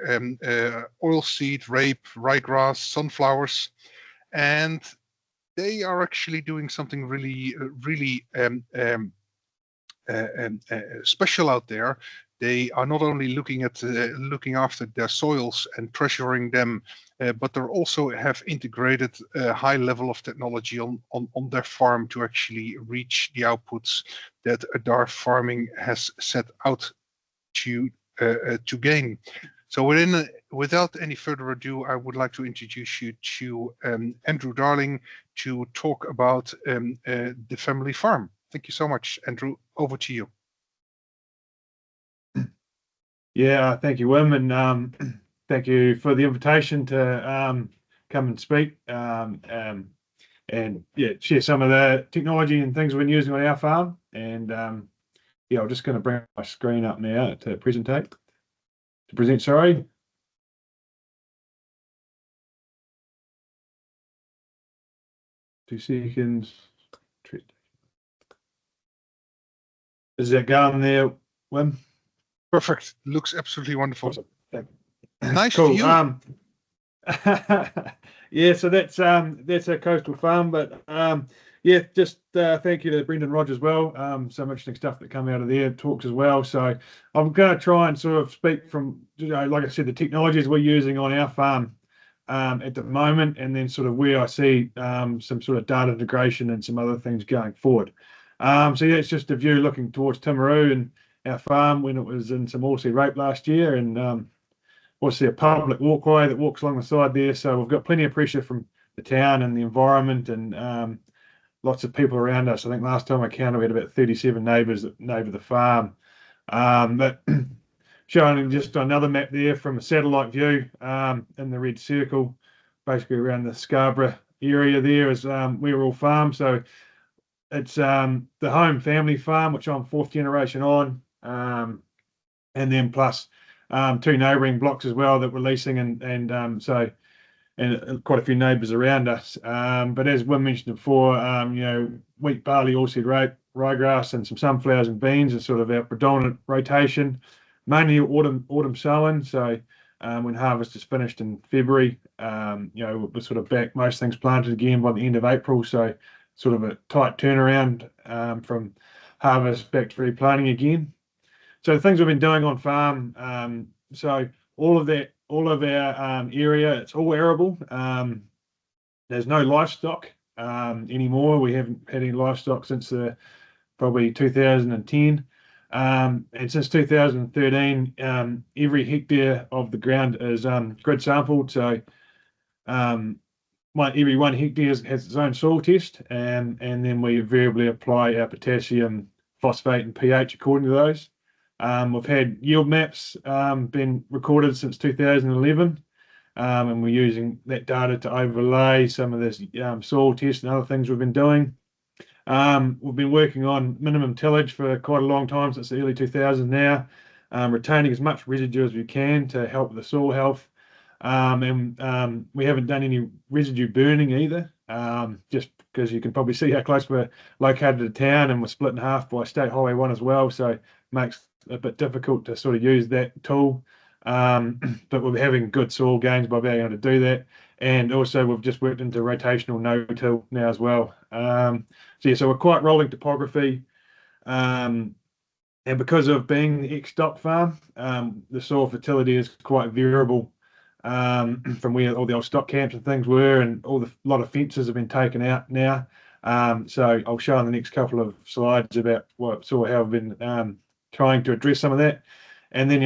oilseed, rape, ryegrass, sunflowers, and they are actually doing something really special out there. They are not only looking after their soils and treasuring them, but they also have integrated a high level of technology on their farm to actually reach the outputs that Adar Farming has set out to gain. So without any further ado, I would like to introduce you to Andrew Darling to talk about the family farm. Thank you so much, Andrew. Over to you. Yeah, thank you, Wim, and thank you for the invitation to come and speak and share some of the technology and things we're using on our farm. And yeah, I'm just going to bring my screen up now to present. 2 seconds. Is that going there, Wim? Perfect. Looks absolutely wonderful. Awesome. Nice cool. view. Yeah, so that's a coastal farm, but yeah, just thank you to Brendan Rogers as well. Some interesting stuff that come out of there, talks as well. So I'm going to try and sort of speak from, like I said, the technologies we're using on our farm at the moment, and then sort of where I see some sort of data integration and some other things going forward. So yeah, it's just a view looking towards Timaru and our farm when it was in some oilseed rape last year, and obviously a public walkway that walks along the side there. So we've got plenty of pressure from the town and the environment, and lots of people around us. I think last time I counted, we had about 37 neighbours that neighbour the farm. But showing just another map there from a satellite view in the red circle, basically around the Scarborough area there is we're all farm. So it's the home family farm, which I'm 4th generation on, and then plus 2 neighbouring blocks as well that we're leasing, and so and quite a few neighbours around us. But as Wim mentioned before, wheat, barley, oilseed rape, ryegrass, and some sunflowers and beans are sort of our predominant rotation. Mainly autumn sowing. So when harvest is finished in February, we're sort of back, most things planted again by the end of April. So sort of a tight turnaround from harvest back to replanting again. So the things we've been doing on farm, so all of our area, it's all arable. There's no livestock anymore. We haven't had any livestock since probably 2010. And since 2013, every hectare of the ground is grid sampled. So every 1 hectare has its own soil test, and then we variably apply our potassium, phosphate, and pH according to those. We've had yield maps been recorded since 2011, and we're using that data to overlay some of this soil test and other things we've been doing. We've been working on minimum tillage for quite a long time, since the early 2000s now, retaining as much residue as we can to help with the soil health. And we haven't done any residue burning either, just because you can probably see how close we're located to town, and we're split in half by State Highway 1 as well, so it makes it a bit difficult to sort of use that tool. But we're having good soil gains by being able to do that. And also we've just worked into rotational no-till now as well. So we're quite rolling topography. And because of being the ex-stock farm, the soil fertility is quite variable from where all the old stock camps and things were, and a lot of fences have been taken out now. So I'll show in the next couple of slides about how I've been trying to address some of that. And then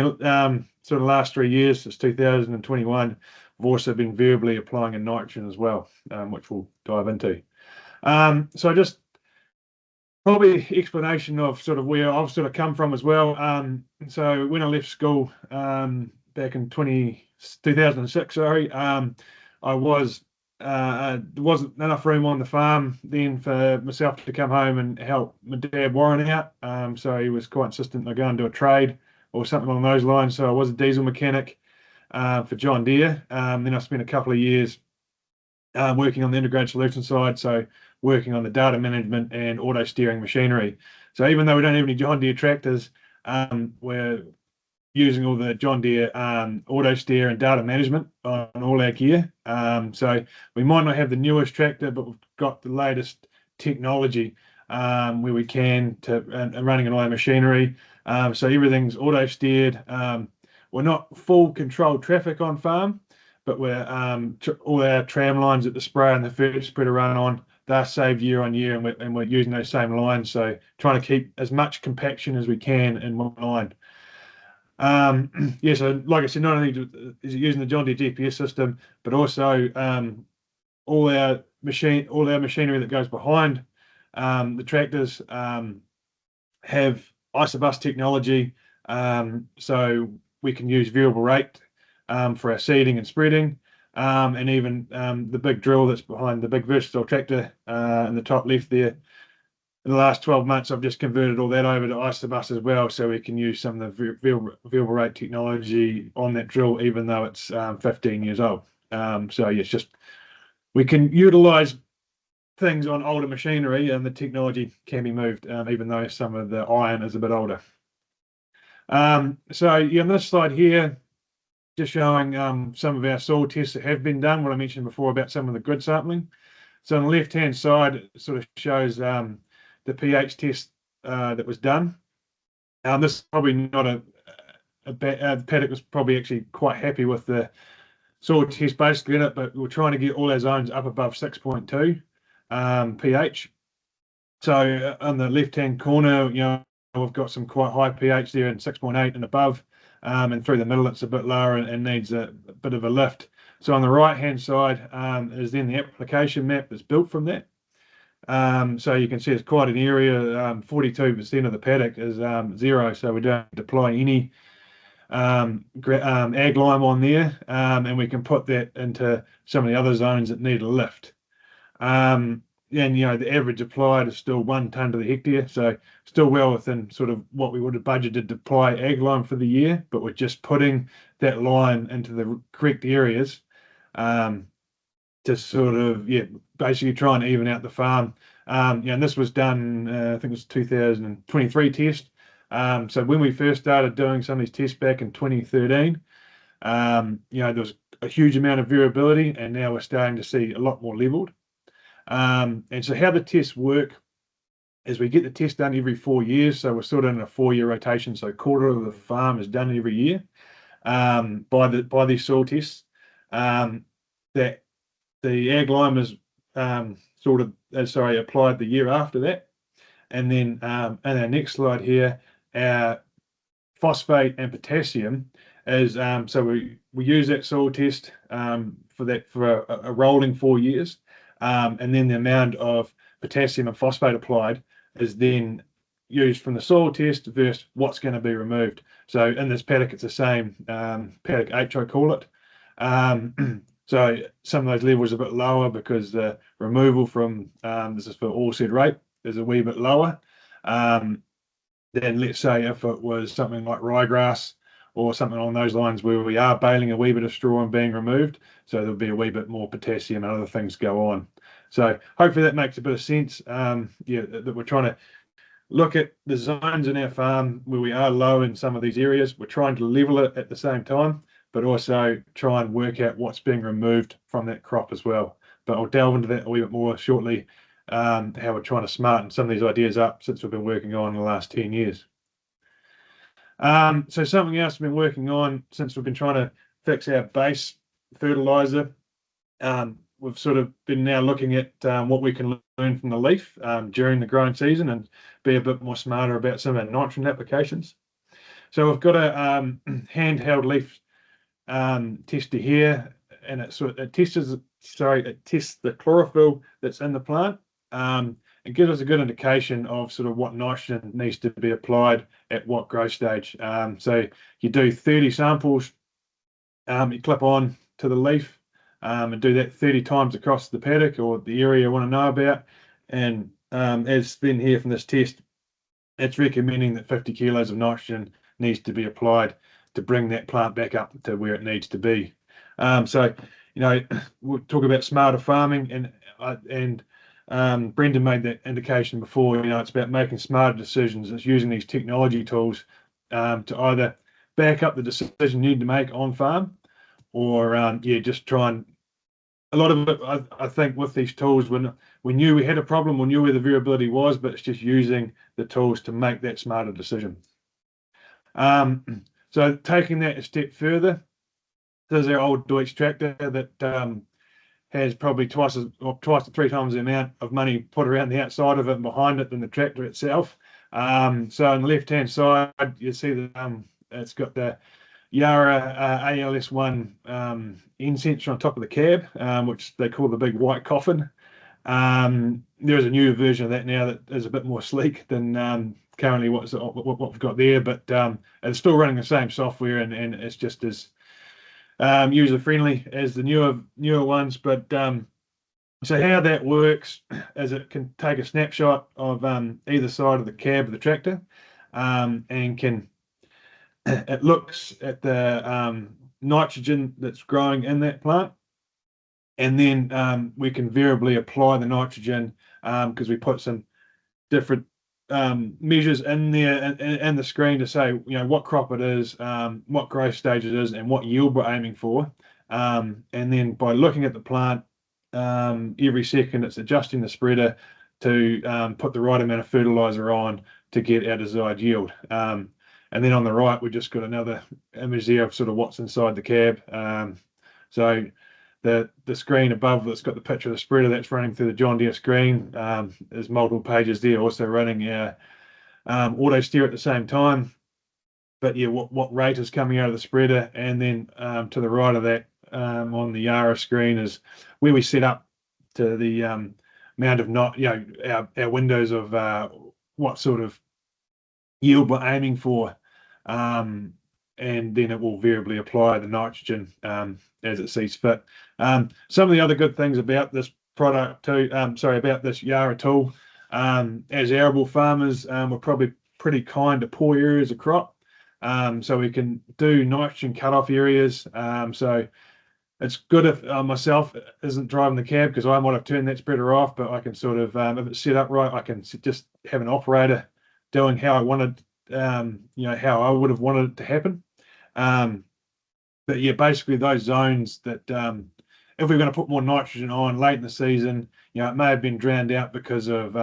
sort of last 3 years, since 2021, we've also been variably applying a nitrogen as well, which we'll dive into. So just probably explanation of sort of where I've sort of come from as well. So when I left school back in 2006, sorry, there wasn't enough room on the farm then for myself to come home and help my dad Warren out. So he was quite insistent I go and do a trade or something along those lines. So I was a diesel mechanic for John Deere. Then I spent a couple of years working on the integrated solution side, so working on the data management and auto steering machinery. So even though we don't have any John Deere tractors, we're using all the John Deere auto steer and data management on all our gear. So we might not have the newest tractor, but we've got the latest technology where we can and running on all our machinery. So everything's auto steered. We're not full controlled traffic on farm, but we're all our tram lines that the sprayer and the fertilizer spreader run on, they're saved year on year, and we're using those same lines. So trying to keep as much compaction as we can in one line. So like I said, not only is it using the John Deere GPS system, but also all our machinery that goes behind the tractors have isobus technology, so we can use variable rate for our seeding and spreading, and even the big drill that's behind the big versatile tractor in the top left there. In the last 12 months, I've just converted all that over to isobus as well, so we can use some of the variable rate technology on that drill, even though it's 15 years old. It's just we can utilise things on older machinery, and the technology can be moved, even though some of the iron is a bit older. On this slide here, just showing some of our soil tests that have been done, what I mentioned before about some of the grid sampling. So on the left-hand side, it sort of shows the pH test that was done. This is probably not the paddock was probably actually quite happy with the soil test basically in it, but we're trying to get all our zones up above 6.2 pH. So on the left-hand corner, we've got some quite high pH there in 6.8 and above, and through the middle it's a bit lower and needs a bit of a lift. So on the right-hand side is then the application map that's built from that. So you can see it's quite an area. 42% of the paddock is 0, so we don't deploy any ag lime on there, and we can put that into some of the other zones that need a lift. And the average applied is still 1 tonne to the hectare, so still well within sort of what we would have budgeted to apply ag lime for the year, but we're just putting that lime into the correct areas sort of basically try and even out the farm. And this was done, I think it was 2023 test. So when we first started doing some of these tests back in 2013, there was a huge amount of variability, and now we're starting to see a lot more leveled. And so how the tests work is we get the test done every 4 years. So we're sort of in a 4-year rotation. So a quarter of the farm is done every year by these soil tests. That the ag lime is applied the year after that. And then in our next slide here, our phosphate and potassium is so we use that soil test for a rolling 4 years, and then the amount of potassium and phosphate applied is then used from the soil test versus what's going to be removed. So in this paddock, it's the same paddock H, I call it. So some of those levels are a bit lower because the removal from this is for oilseed rape is a wee bit lower than, let's say, if it was something like ryegrass or something along those lines where we are baling a wee bit of straw and being removed. So there'll be a wee bit more potassium and other things go on. So hopefully that makes a bit of sense. That we're trying to look at the zones in our farm where we are low in some of these areas. We're trying to level it at the same time, but also try and work out what's being removed from that crop as well. But I'll delve into that a wee bit more shortly, how we're trying to smarten some of these ideas up since we've been working on in the last 10 years. So something else we've been working on since we've been trying to fix our base fertilizer. We've sort of been now looking at what we can learn from the leaf during the growing season and be a bit more smarter about some of our nitrogen applications. So we've got a handheld leaf tester here, and it tests the chlorophyll that's in the plant. It gives us a good indication of sort of what nitrogen needs to be applied at what growth stage. So you do 30 samples, you clip on to the leaf and do that 30 times across the paddock or the area you want to know about. And as been here from this test, it's recommending that 50 kilos of nitrogen needs to be applied to bring that plant back up to where it needs to be. So, we'll talk about smarter farming, and Brendan made that indication before. It's about making smarter decisions. It's using these technology tools to either back up the decision you need to make on farm, or just try and. A lot of it, I think, with these tools, when we knew we had a problem, we knew where the variability was, but it's just using the tools to make that smarter decision. So taking that a step further, there's our old Deutsch tractor that has probably twice to 3 times the amount of money put around the outside of it and behind it than the tractor itself. So on the left-hand side, you see that it's got the Yara ALS1 end sensor on top of the cab, which they call the big white coffin. There is a new version of that now that is a bit more sleek than currently what we've got there, but it's still running the same software, and it's just as user friendly as the newer ones. But so how that works is it can take a snapshot of either side of the cab of the tractor, and it looks at the nitrogen that's growing in that plant, and then we can variably apply the nitrogen because we put some different measures in there and the screen to say what crop it is, what growth stage it is, and what yield we're aiming for. And then by looking at the plant every second, it's adjusting the spreader to put the right amount of fertilizer on to get our desired yield. And then on the right, we've just got another image there of sort of what's inside the cab. So the screen above that's got the picture of the spreader that's running through the John Deere screen. There's multiple pages there also running our auto steer at the same time. But what rate is coming out of the spreader, and then to the right of that on the Yara screen is where we set up to the amount of our windows of what sort of yield we're aiming for, and then it will variably apply the nitrogen as it sees fit. Some of the other good things about this product too, about this Yara tool, as arable farmers, we're probably pretty kind to poor areas of crop, so we can do nitrogen cutoff areas. So it's good if myself isn't driving the cab, because I might have turned that spreader off, but I can sort of, if it's set up right, I can just have an operator doing how I wanted, how I would have wanted it to happen. But yeah, basically those zones that if we're going to put more nitrogen on late in the season, it may have been drowned out because of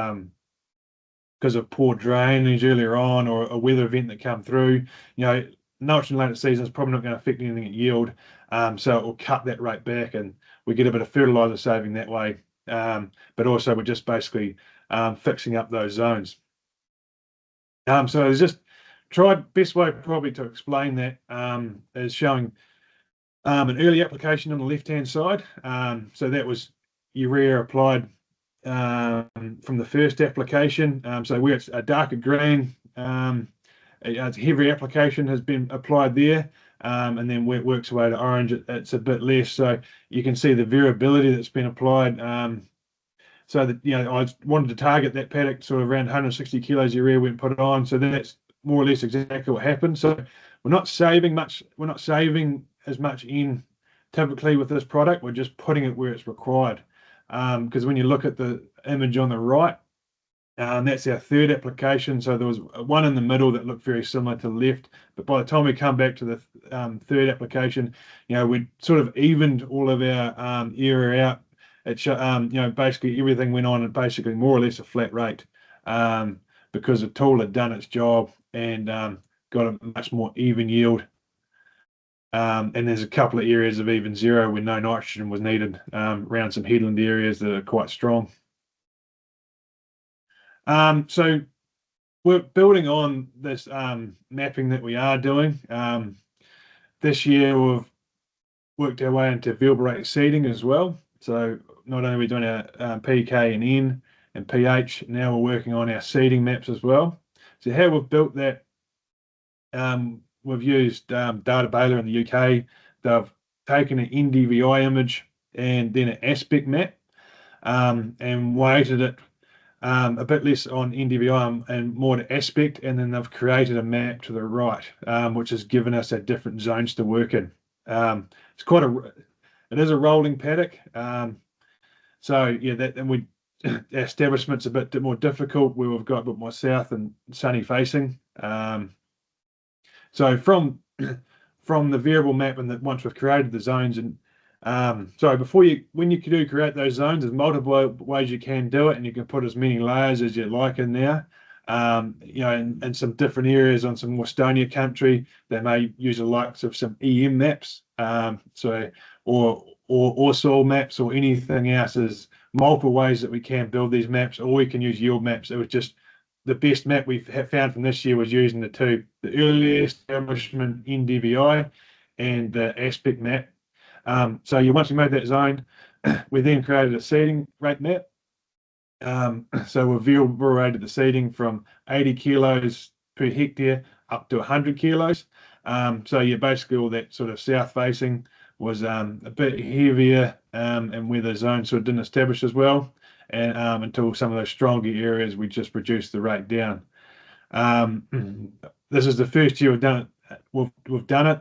poor drainage earlier on, or a weather event that come through. Nitrogen late in the season is probably not going to affect anything at yield, so it will cut that rate back, and we get a bit of fertilizer saving that way. But also we're just basically fixing up those zones. So there's just best way probably to explain that is showing an early application on the left-hand side. So that was urea applied from the first application. So where it's a darker green, it's heavy application has been applied there, and then where it works away to orange, it's a bit less. So you can see the variability that's been applied. So that I wanted to target that paddock sort of around 160 kilos urea when put it on. So that's more or less exactly what happened. So we're not saving much. We're not saving as much in typically with this product. We're just putting it where it's required. Because when you look at the image on the right, that's our third application. So there was one in the middle that looked very similar to the left, but by the time we come back to the third application, we sort of evened all of our area out. It basically everything went on at basically more or less a flat rate, because the tool had done its job and got a much more even yield. And there's a couple of areas of even zero where no nitrogen was needed, around some headland areas that are quite strong. So we're building on this mapping that we are doing. This year we've worked our way into variable rate seeding as well. So not only are we doing our PK and N and pH, now we're working on our seeding maps as well. So how we've built that, we've used Data Baler in the UK. They've taken an NDVI image and then an aspect map, and weighted it a bit less on NDVI and more to aspect, and then they've created a map to the right, which has given us our different zones to work in. It is a rolling paddock, so yeah, our establishment's a bit more difficult where we've got a bit more south and sunny facing. So from the variable map, and that once we've created the zones, and when you do create those zones, there's multiple ways you can do it, and you can put as many layers as you like in there. In some different areas on some more stonier country, they may use the likes of some EM maps, or soil maps, or anything else. There's multiple ways that we can build these maps, or we can use yield maps. It was just the best map we've found from this year was using the early establishment NDVI and the aspect map. So once we made that zone, we then created a seeding rate map. So we've variable rated the seeding from 80 kilos per hectare up to 100 kilos. So basically all that sort of south facing was a bit heavier, and where the zone sort of didn't establish as well. And until some of those stronger areas, we just reduced the rate down. This is the first year we've done it. We've done it.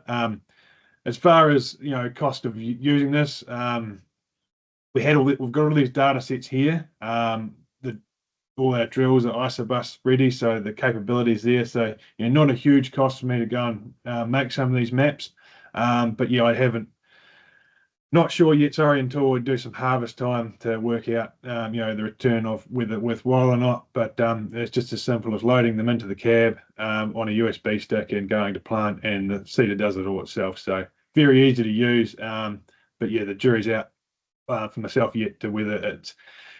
As far as cost of using this, we've got all these data sets here. All our drills are isobus ready, so the capability is there. So not a huge cost for me to go and make some of these maps. But I haven't. Not sure yet, sorry, until we do some harvest time to work out, the return of whether worthwhile or not. But it's just as simple as loading them into the cab on a USB stick and going to plant, and the seeder does it all itself. So very easy to use. But yeah, the jury's out for myself yet to whether it's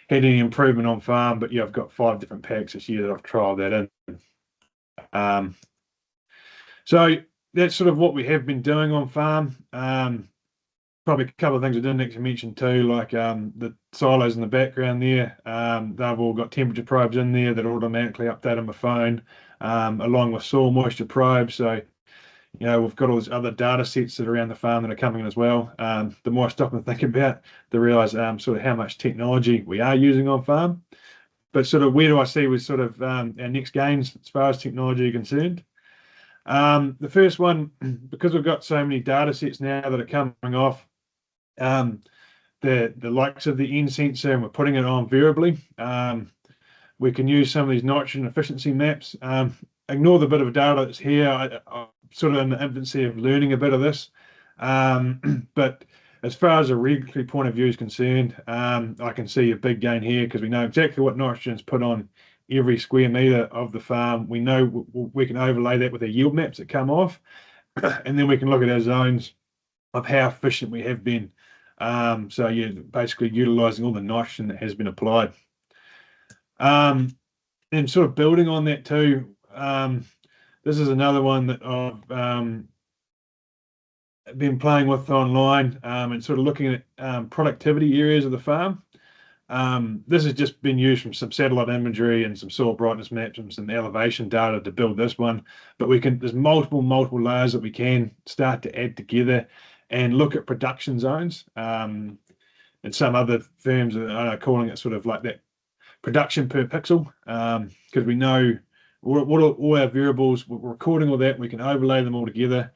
had any improvement on farm. But I've got 5 different packs this year that I've trialed that in. So that's sort of what we have been doing on farm. Probably a couple of things I didn't actually mention too, like the silos in the background there. They've all got temperature probes in there that automatically update on my phone, along with soil moisture probes. So, we've got all these other data sets that are around the farm that are coming in as well. The more I stop and think about, the realise sort of how much technology we are using on farm. But sort of where do I see with sort of our next gains as far as technology is concerned? The first one, because we've got so many data sets now that are coming off, the likes of the N sensor, and we're putting it on variably. We can use some of these nitrogen efficiency maps. Ignore the bit of data that's here. I'm sort of in the infancy of learning a bit of this. But as far as a regulatory point of view is concerned, I can see a big gain here because we know exactly what nitrogen is put on every square meter of the farm. We know we can overlay that with the yield maps that come off, and then we can look at our zones of how efficient we have been. So yeah, basically utilizing all the nitrogen that has been applied. And sort of building on that too, this is another one that I've been playing with online, and sort of looking at productivity areas of the farm. This has just been used from some satellite imagery and some soil brightness maps and some elevation data to build this one. But there's multiple layers that we can start to add together and look at production zones. And some other firms are calling it sort of like that production per pixel, because we know what all our variables, we're recording all that, we can overlay them all together.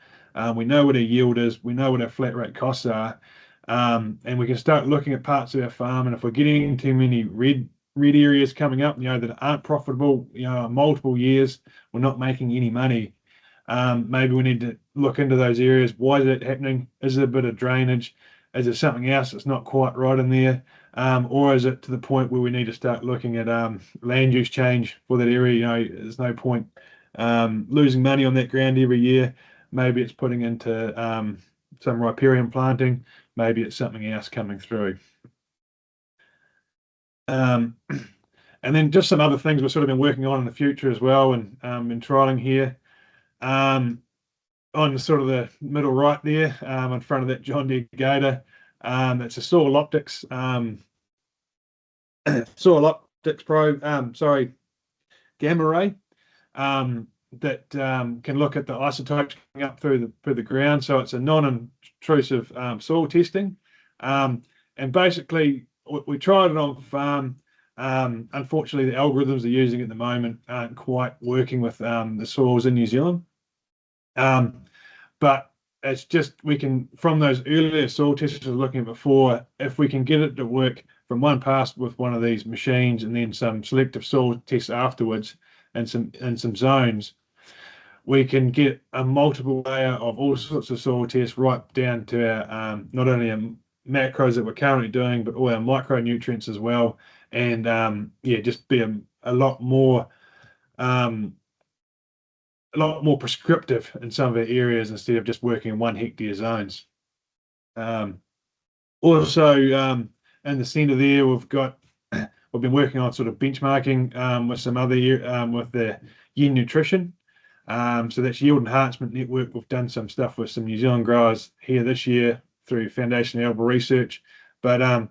We know what our yield is, we know what our flat rate costs are, and we can start looking at parts of our farm. And if we're getting too many red areas coming up, that aren't profitable, multiple years, we're not making any money. Maybe we need to look into those areas. Why is that happening? Is there a bit of drainage? Is there something else that's not quite right in there? Or is it to the point where we need to start looking at land use change for that area? There's no point losing money on that ground every year. Maybe it's putting into some riparian planting. Maybe it's something else coming through. And then just some other things we've sort of been working on in the future as well, and been trialing here. On sort of the middle right there, in front of that John Deere Gator, it's a soil optics probe, gamma ray, that can look at the isotopes coming up through the ground. So it's a non-intrusive soil testing, and basically we tried it on farm. Unfortunately, the algorithms they're using at the moment aren't quite working with the soils in New Zealand. But it's just, we can, from those earlier soil tests we were looking at before, if we can get it to work from one pass with one of these machines and then some selective soil tests afterwards and some zones, we can get a multiple layer of all sorts of soil tests right down to our not only our macros that we're currently doing, but all our micronutrients as well. And just be a lot more prescriptive in some of our areas instead of just working in 1 hectare zones. Also, in the centre there, we've been working on sort of benchmarking with some other with the Yen Nutrition. So that's Yield Enhancement Network. We've done some stuff with some New Zealand growers here this year through Foundation Arable Research. But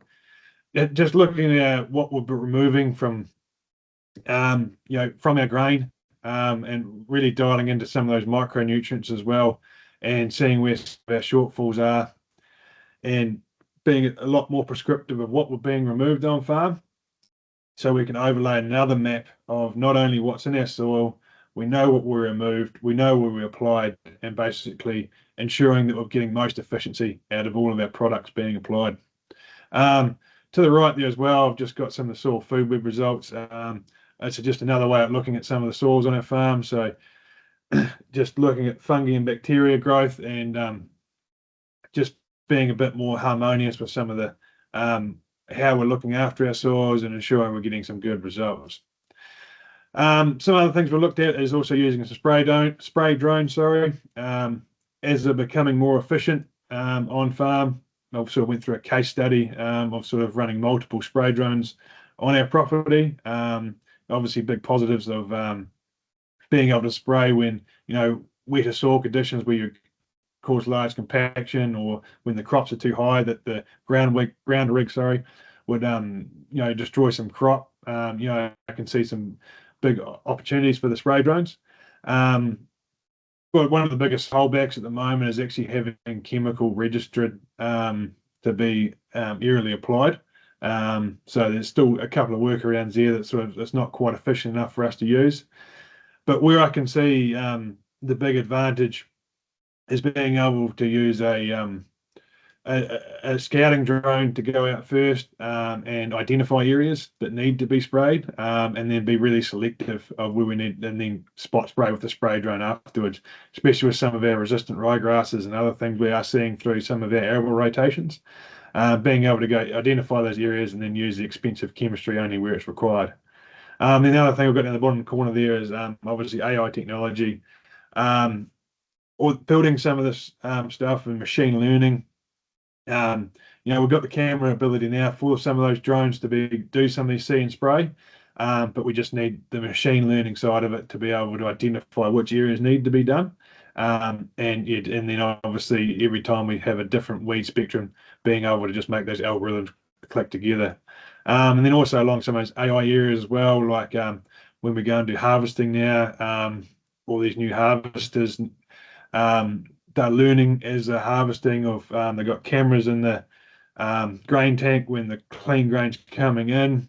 just looking at what we'll be removing from from our grain, and really dialing into some of those micronutrients as well, and seeing where our shortfalls are, and being a lot more prescriptive of what we're being removed on farm, so we can overlay another map of not only what's in our soil, we know what we removed, we know where we applied, and basically ensuring that we're getting most efficiency out of all of our products being applied. To the right there as well, I've just got some of the soil food web results. It's just another way of looking at some of the soils on our farm. So just looking at fungi and bacteria growth, and just being a bit more harmonious with some of the how we're looking after our soils and ensuring we're getting some good results. Some other things we looked at is also using a spray drone, as they're becoming more efficient on farm. I sort of went through a case study of sort of running multiple spray drones on our property. Obviously, big positives of being able to spray when wetter soil conditions where you cause large compaction, or when the crops are too high that the ground rig would destroy some crop. I can see some big opportunities for the spray drones. But one of the biggest holdbacks at the moment is actually having chemical registered to be aerially applied. So there's still a couple of workarounds there that's not quite efficient enough for us to use. But where I can see the big advantage is being able to use a a scouting drone to go out first and identify areas that need to be sprayed, and then be really selective of where we need, and then spot spray with the spray drone afterwards, especially with some of our resistant ryegrasses and other things we are seeing through some of our arable rotations. Being able to go identify those areas and then use the expensive chemistry only where it's required. Then the other thing we've got in the bottom corner there is obviously AI technology, or building some of this stuff and machine learning. We've got the camera ability now for some of those drones to do some of these see and spray, but we just need the machine learning side of it to be able to identify which areas need to be done. And then obviously every time we have a different weed spectrum, being able to just make those algorithms click together. And then also along some of those AI areas as well, like when we go and do harvesting now, all these new harvesters, they're learning as they're harvesting of, they've got cameras in the grain tank when the clean grain's coming in.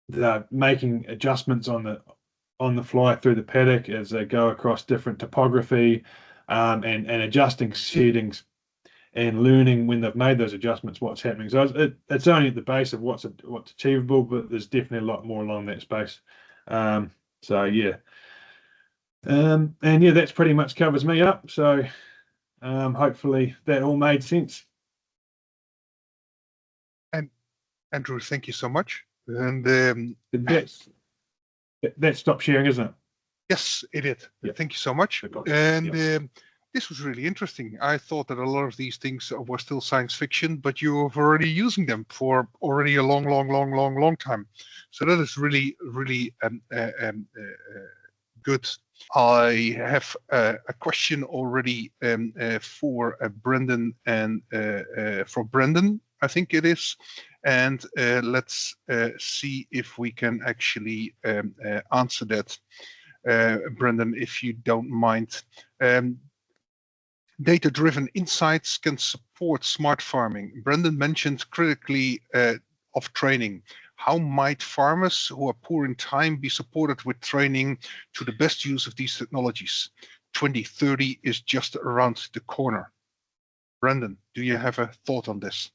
They're making adjustments on the fly through the paddock as they go across different topography, and adjusting settings and learning when they've made those adjustments what's happening. So it's only at the base of what's achievable, but there's definitely a lot more along that space. So yeah. And yeah, that's pretty much covers me up. So hopefully that all made sense. And Andrew, thank you so much. And that stopped sharing, isn't it? yes, it did. Yeah. Thank you so much. And this was really interesting. I thought that a lot of these things were still science fiction, but you're already using them for already a long time. So that is really, really good. I have a question already for Brendan and for Brendan, I think it is. And let's see if we can actually answer that, Brendan, if you don't mind. Data-driven insights can support smart farming. Brendan mentioned critically of training. How might farmers who are poor in time be supported with training to the best use of these technologies? 2030 is just around the corner. Brendan, do you have a thought on this?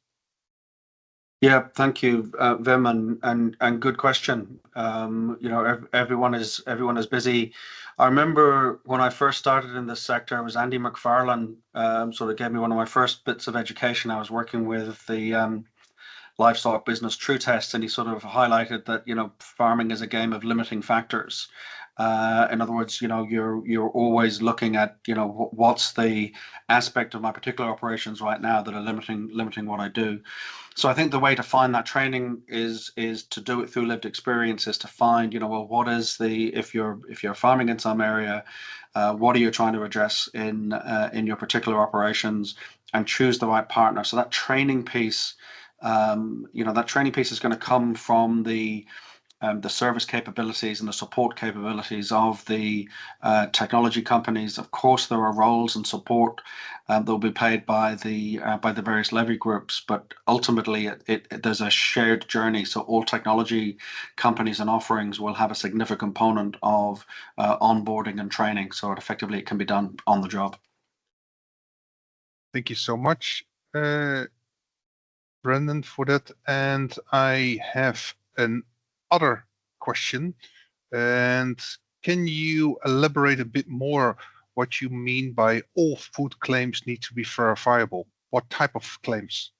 Yeah, thank you, Wim, and good question. Everyone is busy. I remember when I first started in this sector, it was Andy McFarlane sort of gave me one of my first bits of education. I was working with the livestock business True Test, and he sort of highlighted that farming is a game of limiting factors. In other words, you're always looking at what's the aspect of my particular operations right now that are limiting what I do. So I think the way to find that training is to do it through lived experience, is to find well, what is if you're farming in some area, what are you trying to address in your particular operations, and choose the right partner. So that training piece. That training piece is going to come from the service capabilities and the support capabilities of the technology companies. Of course, there are roles and support that will be paid by the various levy groups, but ultimately there's a shared journey. So all technology companies and offerings will have a significant component of onboarding and training. So effectively it can be done on the job. Thank you so much, Brendan, for that. And I have another question. And can you elaborate a bit more what you mean by all food claims need to be verifiable? What type of claims?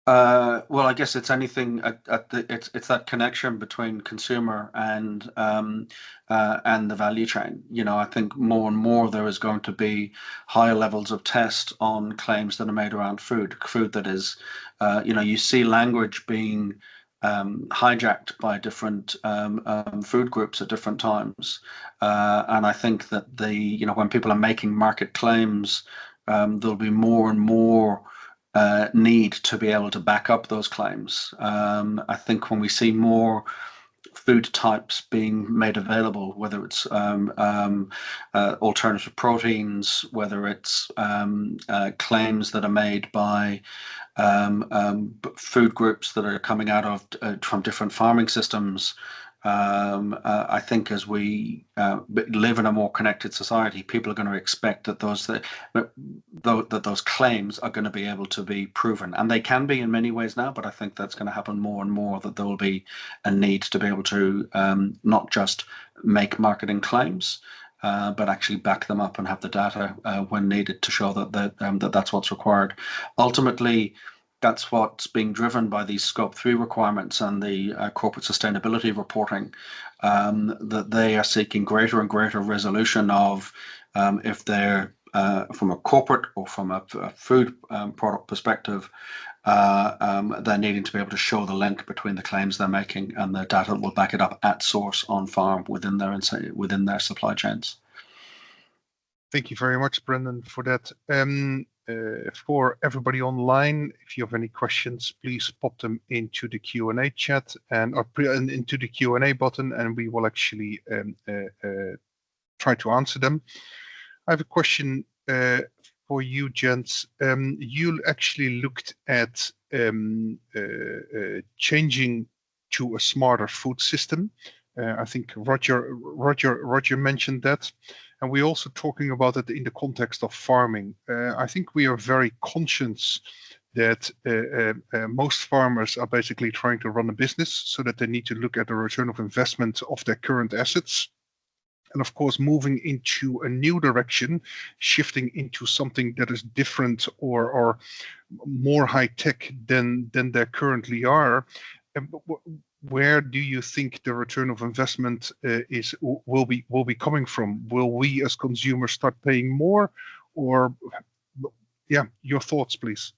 Well, I guess it's anything it's that connection between consumer and the value chain. I think more and more there is going to be higher levels of test on claims that are made around food that is, you see language being hijacked by different food groups at different times, and I think that when people are making market claims, there'll be more and more need to be able to back up those claims. I think when we see more food types being made available, whether it's alternative proteins, whether it's claims that are made by food groups that are coming out of from different farming systems, I think as we live in a more connected society, people are going to expect that those claims are going to be able to be proven, and they can be in many ways now. But I think that's going to happen more and more. That there will be a need to be able to not just make marketing claims, but actually back them up and have the data when needed to show that that's what's required. Ultimately, that's what's being driven by these Scope 3 requirements and the corporate sustainability reporting, that they are seeking greater and greater resolution of if they're from a corporate or from a food product perspective, they're needing to be able to show the link between the claims they're making and the data that will back it up at source on farm within their supply chains. Thank you very much, Brendan, for that. For everybody online, if you have any questions, please pop them into the Q&A chat or into the Q&A button, and we will actually try to answer them. I have a question for you, gents. You actually looked at changing to a smarter food system. I think Roger mentioned that. And we're also talking about it in the context of farming. I think we are very conscious that most farmers are basically trying to run a business, so that they need to look at the return of investment of their current assets. And of course, moving into a new direction, shifting into something that is different or more high tech than they currently are. Where do you think the return of investment will be coming from? Will we as consumers start paying more, or yeah, your thoughts, please.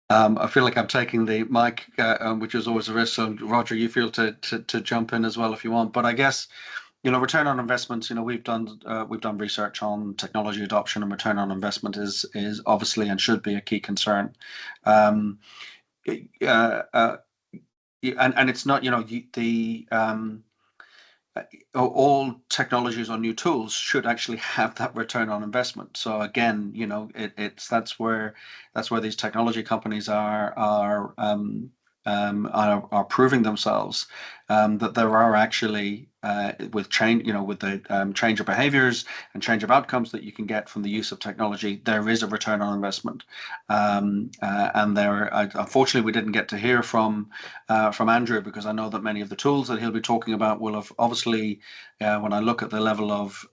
I feel like I'm taking the mic, which is always a risk. So Roger, you feel to jump in as well if you want. But I guess, return on investments. We've done research on technology adoption, and return on investment is obviously and should be a key concern. And it's not, all technologies or new tools should actually have that return on investment. So again, that's where these technology companies are proving themselves, that there are actually with change, with the change of behaviors and change of outcomes that you can get from the use of technology, there is a return on investment. And unfortunately, we didn't get to hear from Andrew, because I know that many of the tools that he'll be talking about will have obviously, when I look at the level of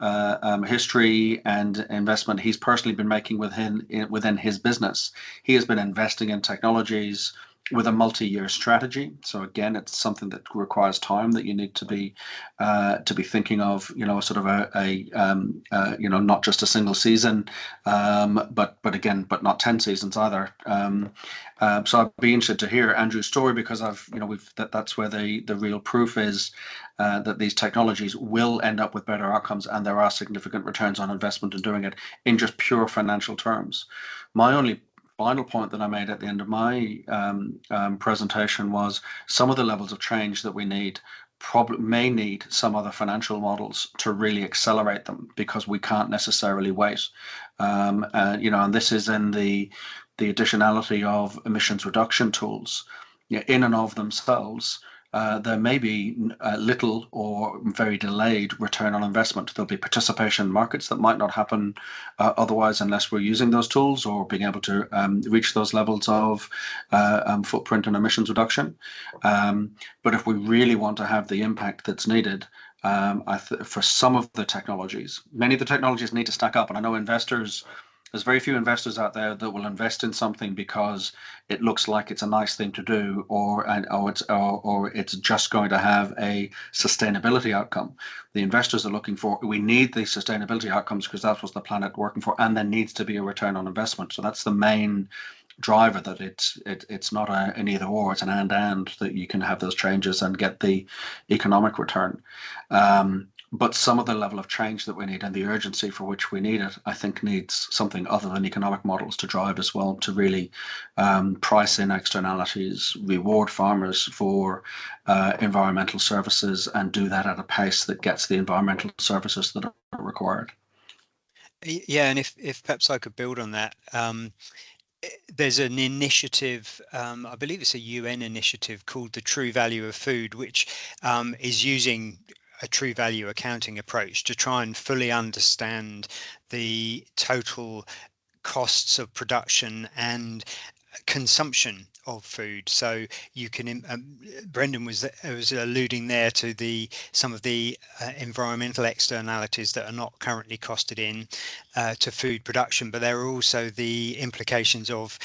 history and investment he's personally been making within his business, he has been investing in technologies with a multi-year strategy. So again, it's something that requires time, that you need to be thinking of, sort of not just a single season, but not 10 seasons either. So I'd be interested to hear Andrew's story, because that's where the real proof is, that these technologies will end up with better outcomes, and there are significant returns on investment in doing it in just pure financial terms. My only final point that I made at the end of my presentation was some of the levels of change that we need may need some other financial models to really accelerate them, because we can't necessarily wait. And this is in the additionality of emissions reduction tools. In and of themselves, there may be little or very delayed return on investment. There'll be participation markets that might not happen otherwise, unless we're using those tools or being able to reach those levels of footprint and emissions reduction. But if we really want to have the impact that's needed, for some of the technologies, many of the technologies need to stack up. And I know there's very few investors out there that will invest in something because it looks like it's a nice thing to do, or it's just going to have a sustainability outcome. The investors are looking for, we need the sustainability outcomes because that's what the planet working for, and there needs to be a return on investment. So that's the main driver, that it's not an either or, it's an and that you can have those changes and get the economic return. But some of the level of change that we need and the urgency for which we need it, I think, needs something other than economic models to drive as well, to really price in externalities, reward farmers for environmental services, and do that at a pace that gets the environmental services that are required. Yeah, and if perhaps I could build on that. there's an initiative, I believe it's a UN initiative called the True Value of Food, which is using a true value accounting approach to try and fully understand the total costs of production and consumption of food. So you can Brendan was alluding there to some of the environmental externalities that are not currently costed in to food production, but there are also the implications of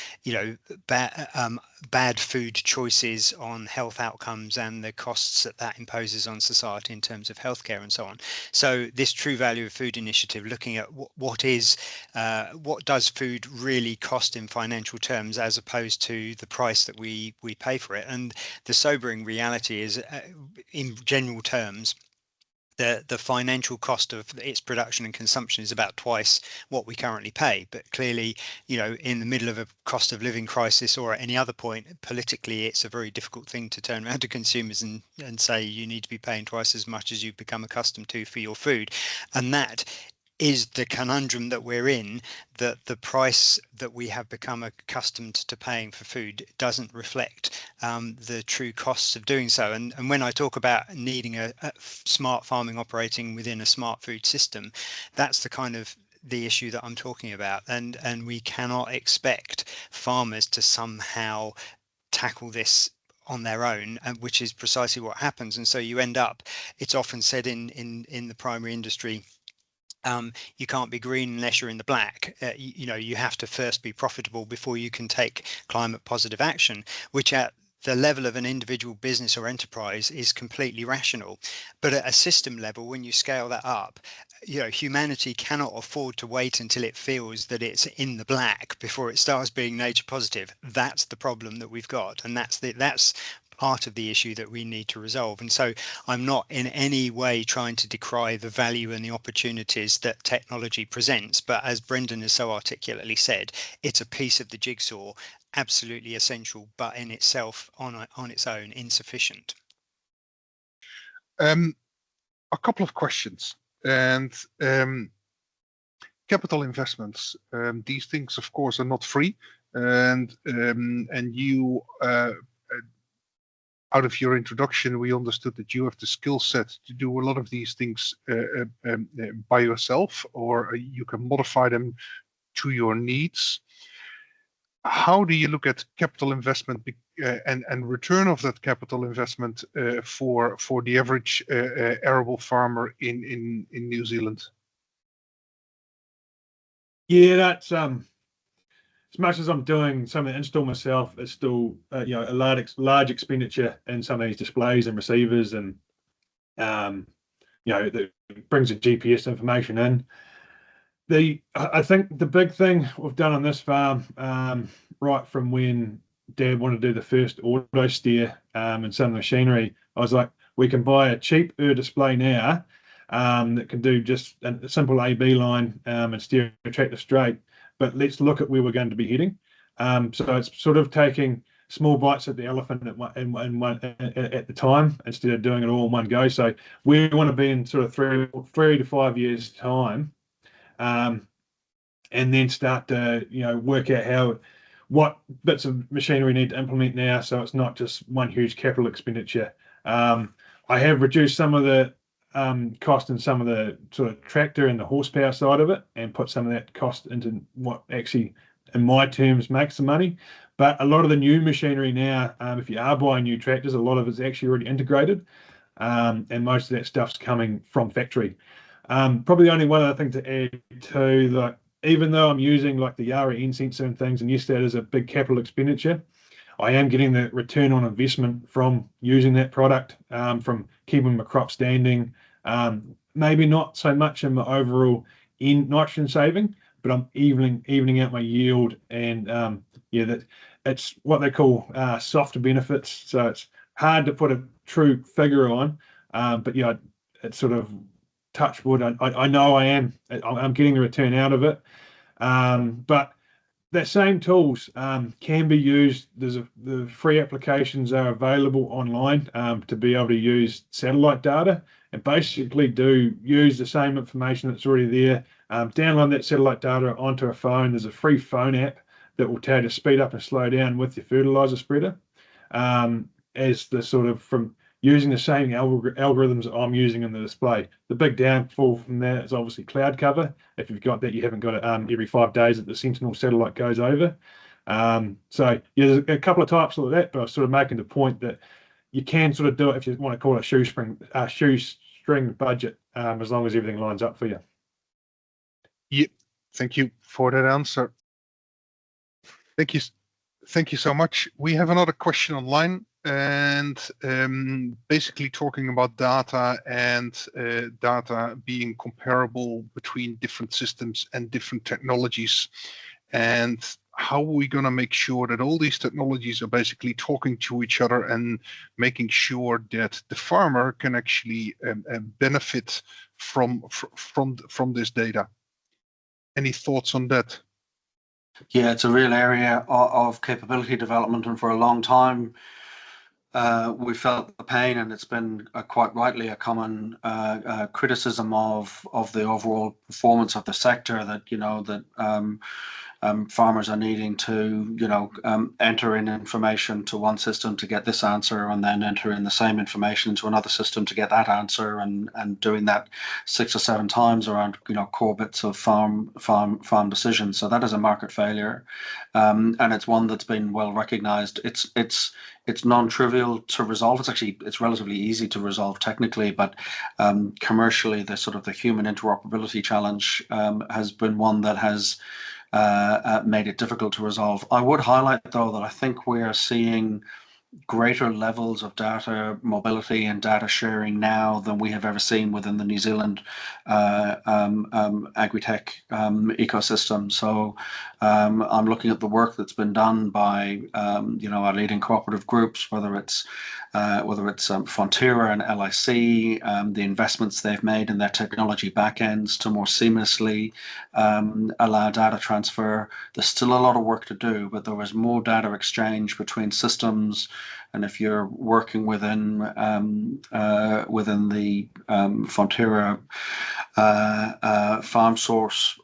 bad food choices on health outcomes and the costs that imposes on society in terms of healthcare and so on. So this True Value of Food initiative, looking at what does food really cost in financial terms as opposed to the price that we pay for it. And the sobering reality is, in general terms, the financial cost of its production and consumption is about twice what we currently pay. But clearly, in the middle of a cost of living crisis or at any other point, politically, it's a very difficult thing to turn around to consumers and say you need to be paying twice as much as you've become accustomed to for your food. And that is the conundrum that we're in, that the price that we have become accustomed to paying for food doesn't reflect the true costs of doing so. And when I talk about needing a smart farming operating within a smart food system, that's the kind of the issue that I'm talking about. And we cannot expect farmers to somehow tackle this on their own, which is precisely what happens. And so you end up, it's often said in the primary industry, you can't be green unless you're in the black. You have to first be profitable before you can take climate positive action, which at the level of an individual business or enterprise is completely rational. But at a system level, when you scale that up, humanity cannot afford to wait until it feels that it's in the black before it starts being nature positive. That's the problem that we've got, and that's part of the issue that we need to resolve. And so I'm not in any way trying to decry the value and the opportunities that technology presents, but as Brendan has so articulately said, it's a piece of the jigsaw, absolutely essential, but in itself on its own insufficient. A couple of questions. And capital investments, these things of course are not free, and you out of your introduction, we understood that you have the skill set to do a lot of these things by yourself, or you can modify them to your needs. How do you look at capital investment and return of that capital investment for the average arable farmer in New Zealand? Yeah, that's as much as I'm doing some of the install myself, it's still a large expenditure in some of these displays and receivers, and that brings the GPS information in. I think the big thing we've done on this farm, right from when Dad wanted to do the first auto steer and some of the machinery, I was like, we can buy a cheaper display now that can do just a simple AB line and steer a tractor straight. But let's look at where we're going to be heading. So it's sort of taking small bites at the elephant at the time instead of doing it all in one go. So we want to be in sort of 3 to 5 years time, and then start to work out what bits of machinery we need to implement now, so it's not just one huge capital expenditure. I have reduced some of the cost in some of the sort of tractor and the horsepower side of it, and put some of that cost into what actually, in my terms, makes the money. But a lot of the new machinery now, if you are buying new tractors, a lot of it's actually already integrated, and most of that stuff's coming from factory. Probably the only one other thing to add to, like, even though I'm using like the REN sensor and things, and yes, that is a big capital expenditure, I am getting the return on investment from using that product, from keeping my crop standing. Maybe not so much in my overall nitrogen saving, but I'm evening out my yield, and that it's what they call softer benefits. So it's hard to put a true figure on, but it's sort of touch wood. I know I'm getting a return out of it, but the same tools can be used. The free applications are available online to be able to use satellite data and basically use the same information that's already there. Download that satellite data onto a phone. There's a free phone app that will tell you to speed up and slow down with your fertilizer spreader. As the sort of from using the same algorithms I'm using in the display. The big downfall from that is obviously cloud cover. If you've got that, you haven't got it every 5 days that the Sentinel satellite goes over. So yeah, there's a couple of types of that, but I was sort of making the point that you can sort of do it if you want to call it a shoestring budget, as long as everything lines up for you. Yeah, thank you for that answer. Thank you so much. We have another question online, and basically talking about data and data being comparable between different systems and different technologies, and how are we going to make sure that all these technologies are basically talking to each other and making sure that the farmer can actually benefit from this data? Any thoughts on that? Yeah, it's a real area of capability development, and for a long time we felt the pain, and it's been quite rightly a common criticism of the overall performance of the sector, that farmers are needing to enter in information to one system to get this answer, and then enter in the same information into another system to get that answer, and doing that 6 or 7 times around core bits of farm decisions. So that is a market failure, and it's one that's been well recognized. It's non-trivial to resolve. It's relatively easy to resolve technically, but commercially, the human interoperability challenge has been one that has made it difficult to resolve. I would highlight, though, that I think we are seeing greater levels of data mobility and data sharing now than we have ever seen within the New Zealand agri-tech ecosystem. So I'm looking at the work that's been done by our leading cooperative groups, whether it's Fonterra and LIC, the investments they've made in their technology backends to more seamlessly allow data transfer. There's still a lot of work to do, but there is more data exchange between systems. And if you're working within the Fonterra farm source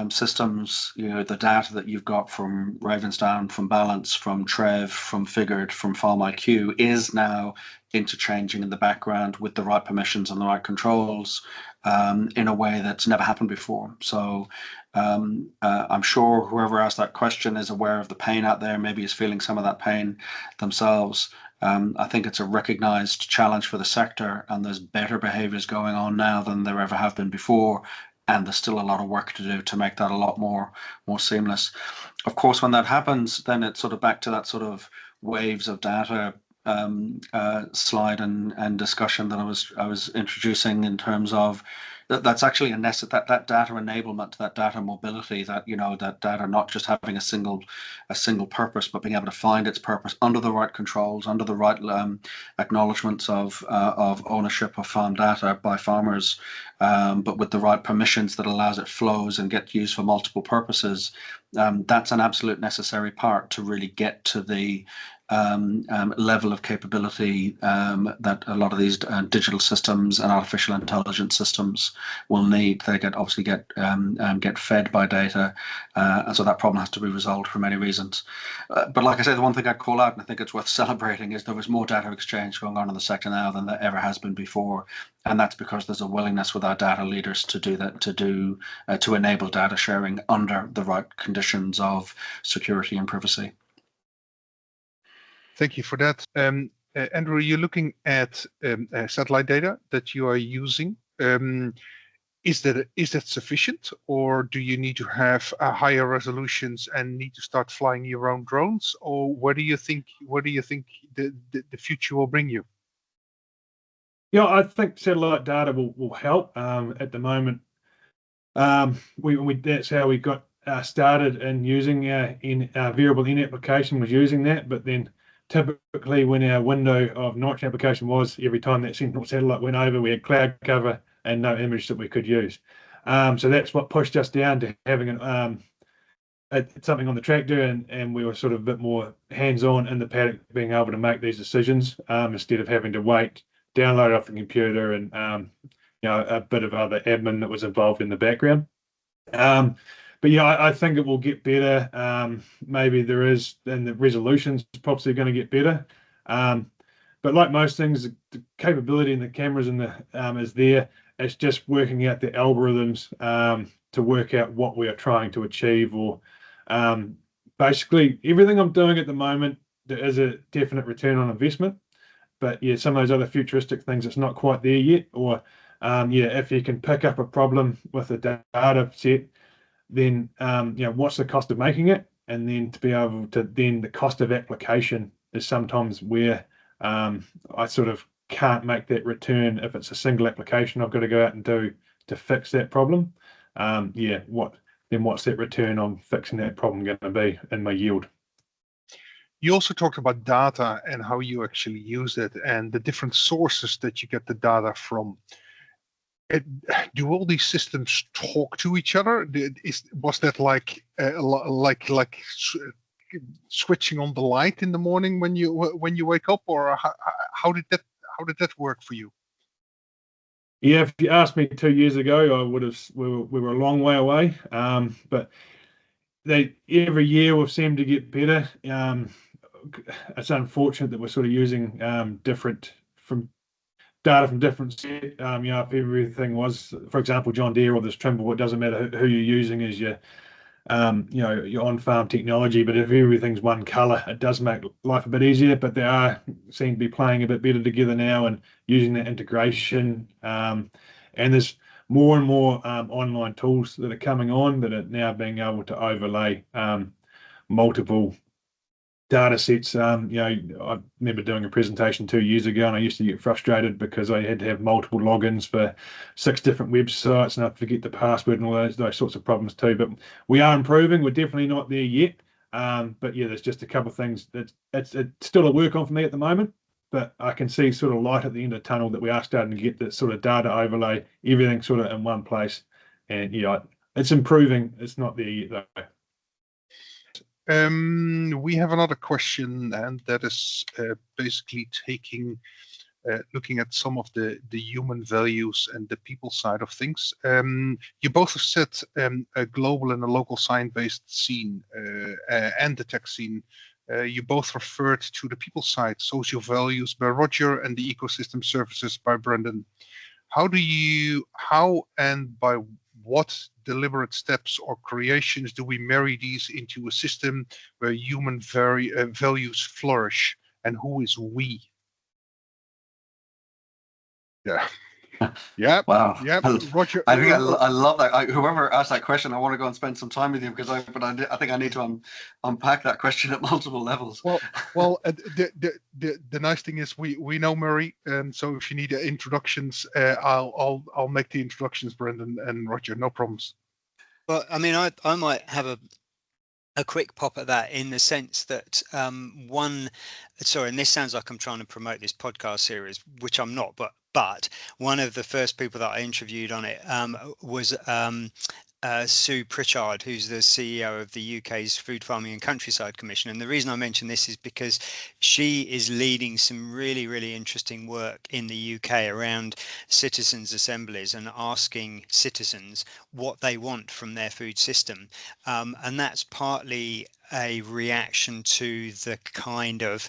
systems, the data that you've got from Ravensdown, from Balance, from Trev, from Figured, from Farm IQ is now interchanging in the background with the right permissions and the right controls in a way that's never happened before. So I'm sure whoever asked that question is aware of the pain out there, maybe is feeling some of that pain themselves. I think it's a recognized challenge for the sector, and there's better behaviors going on now than there ever have been before. And there's still a lot of work to do to make that a lot more seamless. Of course, when that happens, then it's sort of back to that sort of waves of data slide and discussion that I was introducing, in terms of that's actually that data enablement, that data mobility, that that data not just having a single purpose, but being able to find its purpose under the right controls, under the right acknowledgements of ownership of farm data by farmers, but with the right permissions that allows it flows and get used for multiple purposes. That's an absolute necessary part to really get to the level of capability that a lot of these digital systems and artificial intelligence systems will need. They obviously get fed by data, and so that problem has to be resolved for many reasons. But like I say, the one thing I'd call out, and I think it's worth celebrating, is there is more data exchange going on in the sector now than there ever has been before, and that's because there's a willingness with our data leaders to do that, to enable data sharing under the right conditions of security and privacy. Thank you for that. Andrew, you're looking at satellite data that you are using. Is that sufficient, or do you need to have higher resolutions and need to start flying your own drones, or where do you think the future will bring you? Yeah, I think satellite data will help. At the moment, that's how we got started in using our variable N application, was using that, but then typically when our window of nitrogen application was, every time that Sentinel satellite went over, we had cloud cover and no image that we could use. So that's what pushed us down to having something on the tractor, and we were sort of a bit more hands-on in the paddock, being able to make these decisions instead of having to wait, download it off the computer, and a bit of other admin that was involved in the background. But but yeah, I think it will get better. Maybe there is, and the resolution's probably going to get better. But like most things, the capability in the cameras and the is there. It's just working out the algorithms to work out what we are trying to achieve, or basically everything I'm doing at the moment, there is a definite return on investment. But yeah, some of those other futuristic things, it's not quite there yet. Or yeah, if you can pick up a problem with a data set, then what's the cost of making it, and then to be able to, then the cost of application is sometimes where I sort of can't make that return. If it's a single application I've got to go out and do to fix that problem, what's that return on fixing that problem going to be in my yield? You also talked about data and how you actually use it and the different sources that you get the data from. Do all these systems talk to each other? Was that like switching on the light in the morning when you wake up, or how did that work for you? Yeah, if you asked me 2 years ago, I would have. We were a long way away, but every year we've seemed to get better. It's unfortunate that we're sort of using different data from different set. If everything was, for example, John Deere or this Trimble, it doesn't matter who you're using as your your on-farm technology, but if everything's one color, it does make life a bit easier. But they seem to be playing a bit better together now and using that integration. And there's more and more online tools that are coming on that are now being able to overlay multiple data sets. I remember doing a presentation 2 years ago, and I used to get frustrated because I had to have multiple logins for 6 different websites, and I'd forget the password and all those sorts of problems too. But we are improving. We're definitely not there yet. But yeah, there's just a couple of things that it's still a work on for me at the moment. But I can see sort of light at the end of the tunnel that we are starting to get that sort of data overlay, everything sort of in one place. And yeah, it's improving. It's not there yet though. We have another question, and that is basically looking at some of the human values and the people side of things. You both have said a global and a local science-based scene and the tech scene. You both referred to the people side, social values by Roger, and the ecosystem services by Brendan. How and by what deliberate steps or creations do we marry these into a system where human values flourish? And who is we? Yeah. Yeah. Wow. Yeah. Roger. I think I love that. Whoever asked that question, I want to go and spend some time with you because I think I need to unpack that question at multiple levels. Well, the nice thing is we know Murray, and so if you need introductions, I'll make the introductions, Brendan and Roger. No problems. Well, I mean, I might have a quick pop at that in the sense that and this sounds like I'm trying to promote this podcast series, which I'm not, but one of the first people that I interviewed on it was Sue Pritchard, who's the CEO of the UK's Food Farming and Countryside Commission. And the reason I mention this is because she is leading some really, really interesting work in the UK around citizens' assemblies and asking citizens what they want from their food system. And that's partly a reaction to the kind of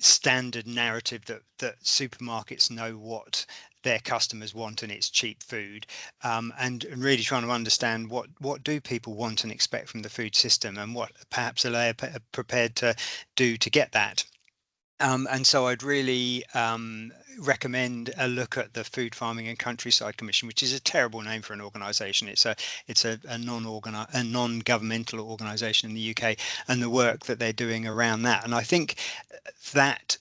standard narrative that supermarkets know what their customers want, and it's cheap food, and really trying to understand what do people want and expect from the food system, and what perhaps are they prepared to do to get that. And so I'd really recommend a look at the Food Farming and Countryside Commission, which is a terrible name for an organisation. It's a non-governmental organisation in the UK, and the work that they're doing around that. And I think that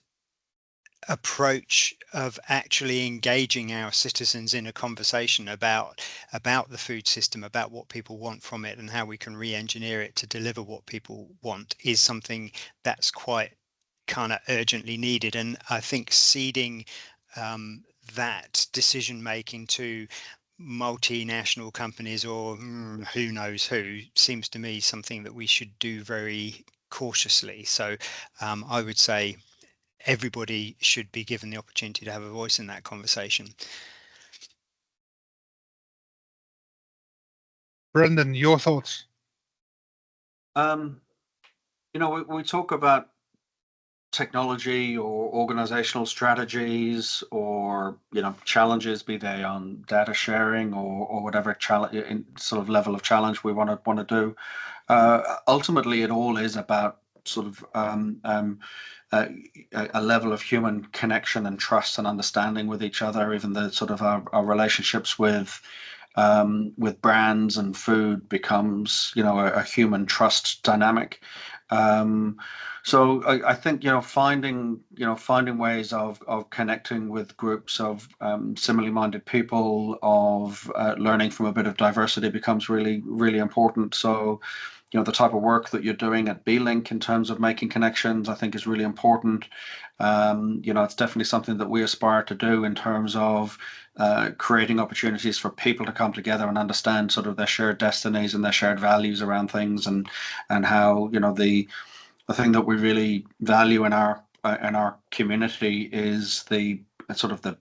approach of actually engaging our citizens in a conversation about the food system, about what people want from it, and how we can re-engineer it to deliver what people want is something that's quite kind of urgently needed. And I think seeding that decision making to multinational companies or who knows who seems to me something that we should do very cautiously. So I would say everybody should be given the opportunity to have a voice in that conversation. Brendan, your thoughts? We talk about technology or organizational strategies or challenges, be they on data sharing or whatever challenge in sort of level of challenge we want to do. Ultimately, it all is about sort of a level of human connection and trust and understanding with each other. Even the sort of our relationships with brands and food becomes a human trust dynamic. So I think finding ways of connecting with groups of similarly minded people, of learning from a bit of diversity becomes really, really important. So the type of work that you're doing at B-Link in terms of making connections, I think is really important. It's definitely something that we aspire to do in terms of creating opportunities for people to come together and understand sort of their shared destinies and their shared values around things, and how the thing that we really value in our community is the sort of the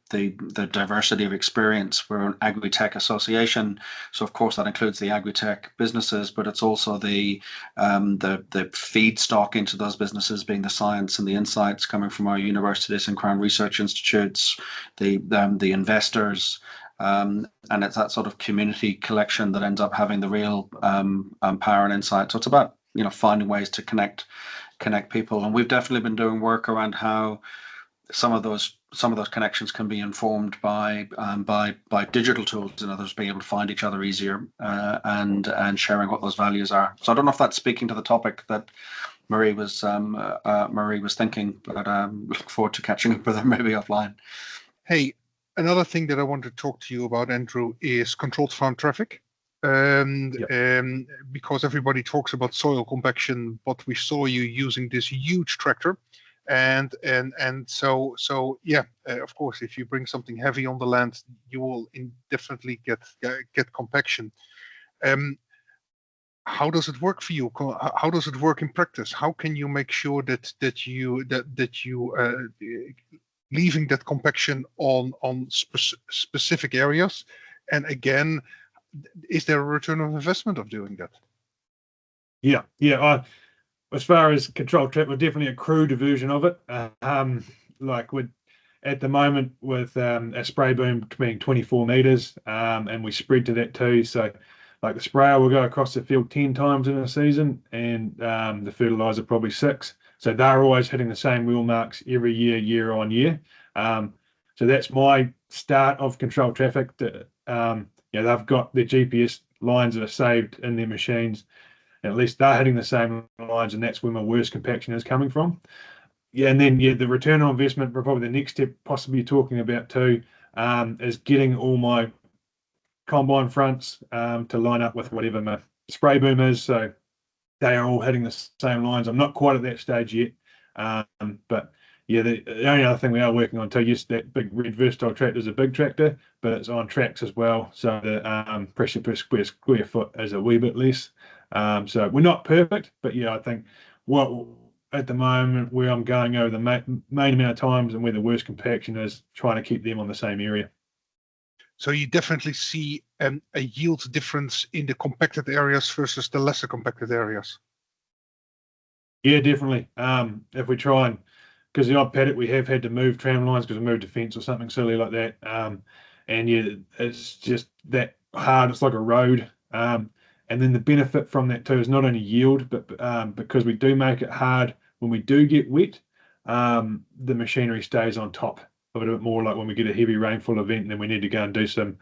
diversity of experience. We're an agri-tech association, so of course that includes the agri-tech businesses, but it's also the feedstock into those businesses being the science and the insights coming from our universities and Crown Research Institutes, the investors. And it's that sort of community collection that ends up having the real power and insight. So it's about finding ways to connect people, and we've definitely been doing work around how some of those connections can be informed by digital tools and others being able to find each other easier, and sharing what those values are. So I don't know if that's speaking to the topic that Marie was thinking, but look forward to catching up with her maybe offline. Hey, another thing that I want to talk to you about, Andrew, is controlled farm traffic. Because everybody talks about soil compaction, but we saw you using this huge tractor, and so yeah, of course, if you bring something heavy on the land, you will definitely get compaction. How does it work for you? How does it work in practice? How can you make sure that you leaving that compaction on specific areas? And again, is there a return of investment of doing that? Yeah. As far as control trap, we're definitely a crew version of it. Like we're at the moment with a spray boom being 24 meters, and we spread to that too. So, like the sprayer will go across the field 10 times in a season, and the fertilizer probably 6. So they're always hitting the same wheel marks every year on year. So that's my start of control traffic. They've got their GPS lines that are saved in their machines. At least they're hitting the same lines, and that's where my worst compaction is coming from. And then the return on investment, probably the next step, possibly talking about too, is getting all my combine fronts to line up with whatever my spray boom is, so they are all hitting the same lines. I'm not quite at that stage yet, but yeah, the only other thing we are working on too, yes, that big red versatile tractor is a big tractor, but it's on tracks as well, so the pressure per square foot is a wee bit less. So we're not perfect, but yeah, I think what at the moment where I'm going over the main amount of times and where the worst compaction is, trying to keep them on the same area. So you definitely see a yield difference in the compacted areas versus the lesser compacted areas. Yeah, definitely. If we try and, because the odd paddock we have had to move tram lines because we moved a fence or something silly like that. And yeah, it's just that hard. It's like a road. And then the benefit from that too is not only yield, but because we do make it hard when we do get wet, the machinery stays on top of it a bit more, like when we get a heavy rainfall event and then we need to go and do some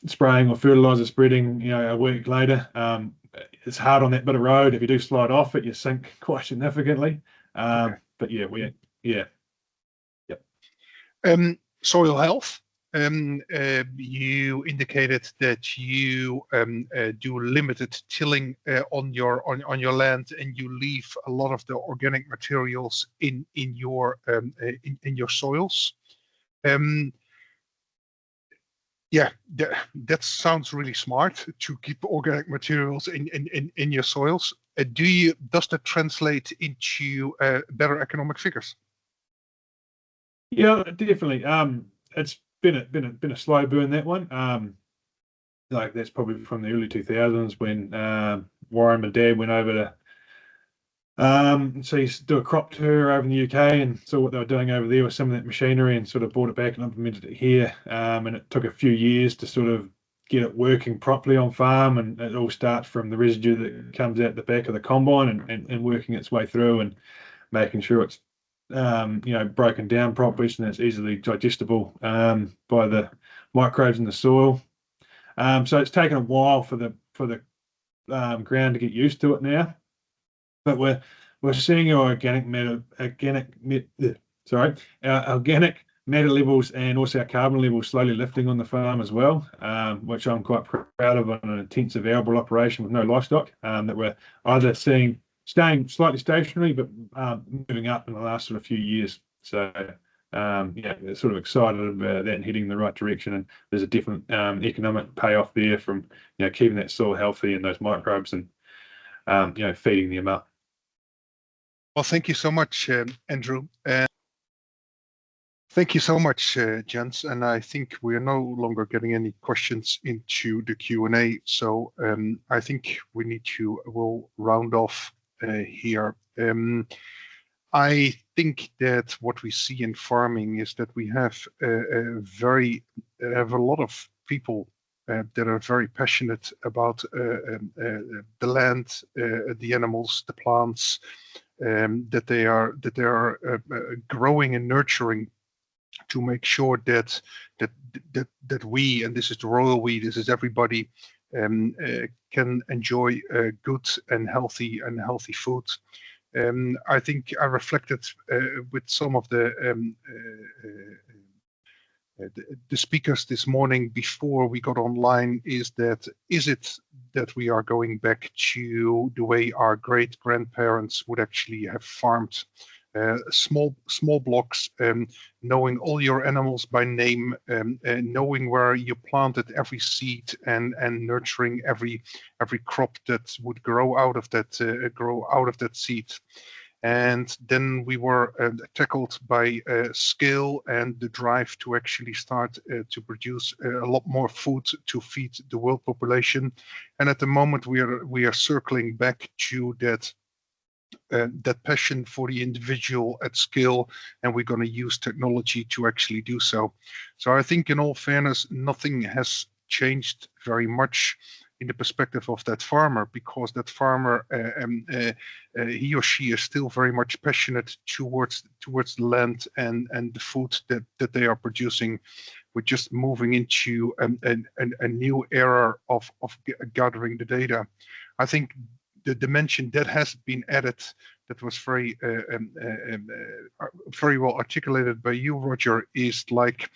spraying or fertilizer spreading, a week later. It's hard on that bit of road. If you do slide off it, you sink quite significantly. Okay. But yeah, yep. Soil health. You indicated that you do limited tilling on your land, and you leave a lot of the organic materials in your soils. Yeah, that sounds really smart to keep organic materials in your soils. Does that translate into better economic figures? Yeah, definitely. It's been a slow burn, that one. like that's probably from the early 2000s when Warren, my dad, went over to so he do a crop tour over in the UK and saw what they were doing over there with some of that machinery and sort of brought it back and implemented it here. And it took a few years to sort of get it working properly on farm, and it all starts from the residue that comes out the back of the combine and working its way through and making sure it's broken down properly so that it's easily digestible by the microbes in the soil. So it's taken a while for the ground to get used to it now, but we're seeing our organic matter levels and also our carbon levels slowly lifting on the farm as well, which I'm quite proud of on an intensive arable operation with no livestock, that we're either staying slightly stationary but moving up in the last sort of few years. So sort of excited about that and heading in the right direction, and there's a definite economic payoff there from keeping that soil healthy and those microbes and feeding them up. Well, thank you so much, Andrew. Thank you so much, gents. And I think we are no longer getting any questions into the Q&A. So I think we'll round off here. I think that what we see in farming is that we have a lot of people that are very passionate about the land, the animals, the plants, that they are growing and nurturing to make sure that we, and this is the royal we, this is everybody, can enjoy good and healthy food. I think I reflected with some of the speakers this morning before we got online, is it that we are going back to the way our great grandparents would actually have farmed, small blocks, knowing all your animals by name, knowing where you planted every seed, and nurturing every crop that would grow out of that seed. And then we were tackled by scale and the drive to actually start to produce a lot more food to feed the world population. And at the moment we are circling back to that passion for the individual at scale, and we're going to use technology to actually do so. So I think, in all fairness, nothing has changed very much in the perspective of that farmer, because that farmer, he or she is still very much passionate towards the land and the food that they are producing. We're just moving into a new era of gathering the data. I think the dimension that has been added, that was very well articulated by you, Roger, is like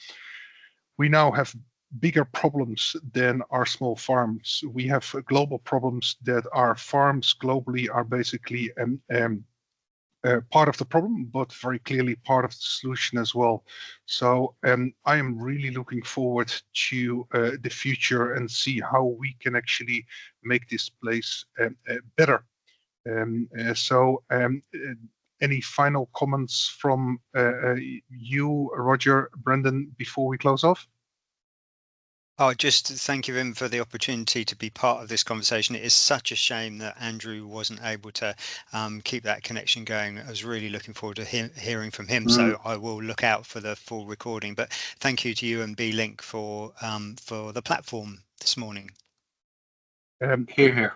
we now have bigger problems than our small farms. We have global problems that our farms globally are basically part of the problem, but very clearly part of the solution as well. So I am really looking forward to the future and see how we can actually make this place better. Any final comments from you, Roger, Brendan, before we close off? Oh, just thank you, Vim, for the opportunity to be part of this conversation. It is such a shame that Andrew wasn't able to keep that connection going. I was really looking forward to hearing from him, so I will look out for the full recording. But thank you to you and B-Link for the platform this morning. Here.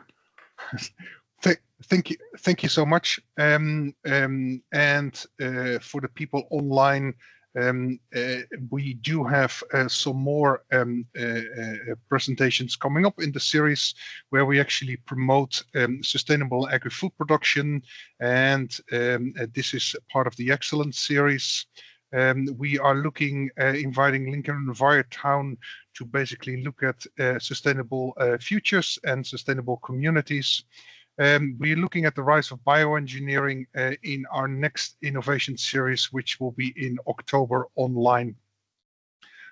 Thank you so much. And for the people online, we do have some more presentations coming up in the series where we actually promote sustainable agri-food production, and this is part of the Excellence series. We are inviting Lincoln and Envirotown to basically look at sustainable futures and sustainable communities. We're looking at the rise of bioengineering in our next innovation series, which will be in October online.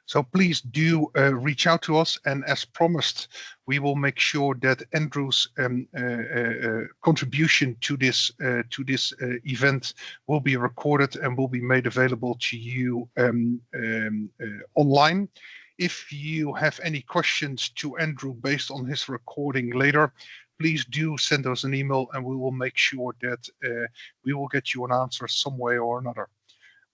So please do reach out to us, and as promised, we will make sure that Andrew's contribution to this event will be recorded and will be made available to you online. if you have any questions to Andrew based on his recording later, please do send us an email and we will make sure that we will get you an answer some way or another.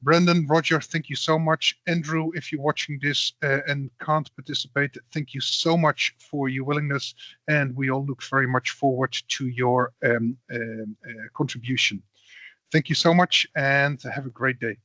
Brendan, Roger, thank you so much. Andrew, if you're watching this and can't participate, thank you so much for your willingness, and we all look very much forward to your contribution. Thank you so much, and have a great day.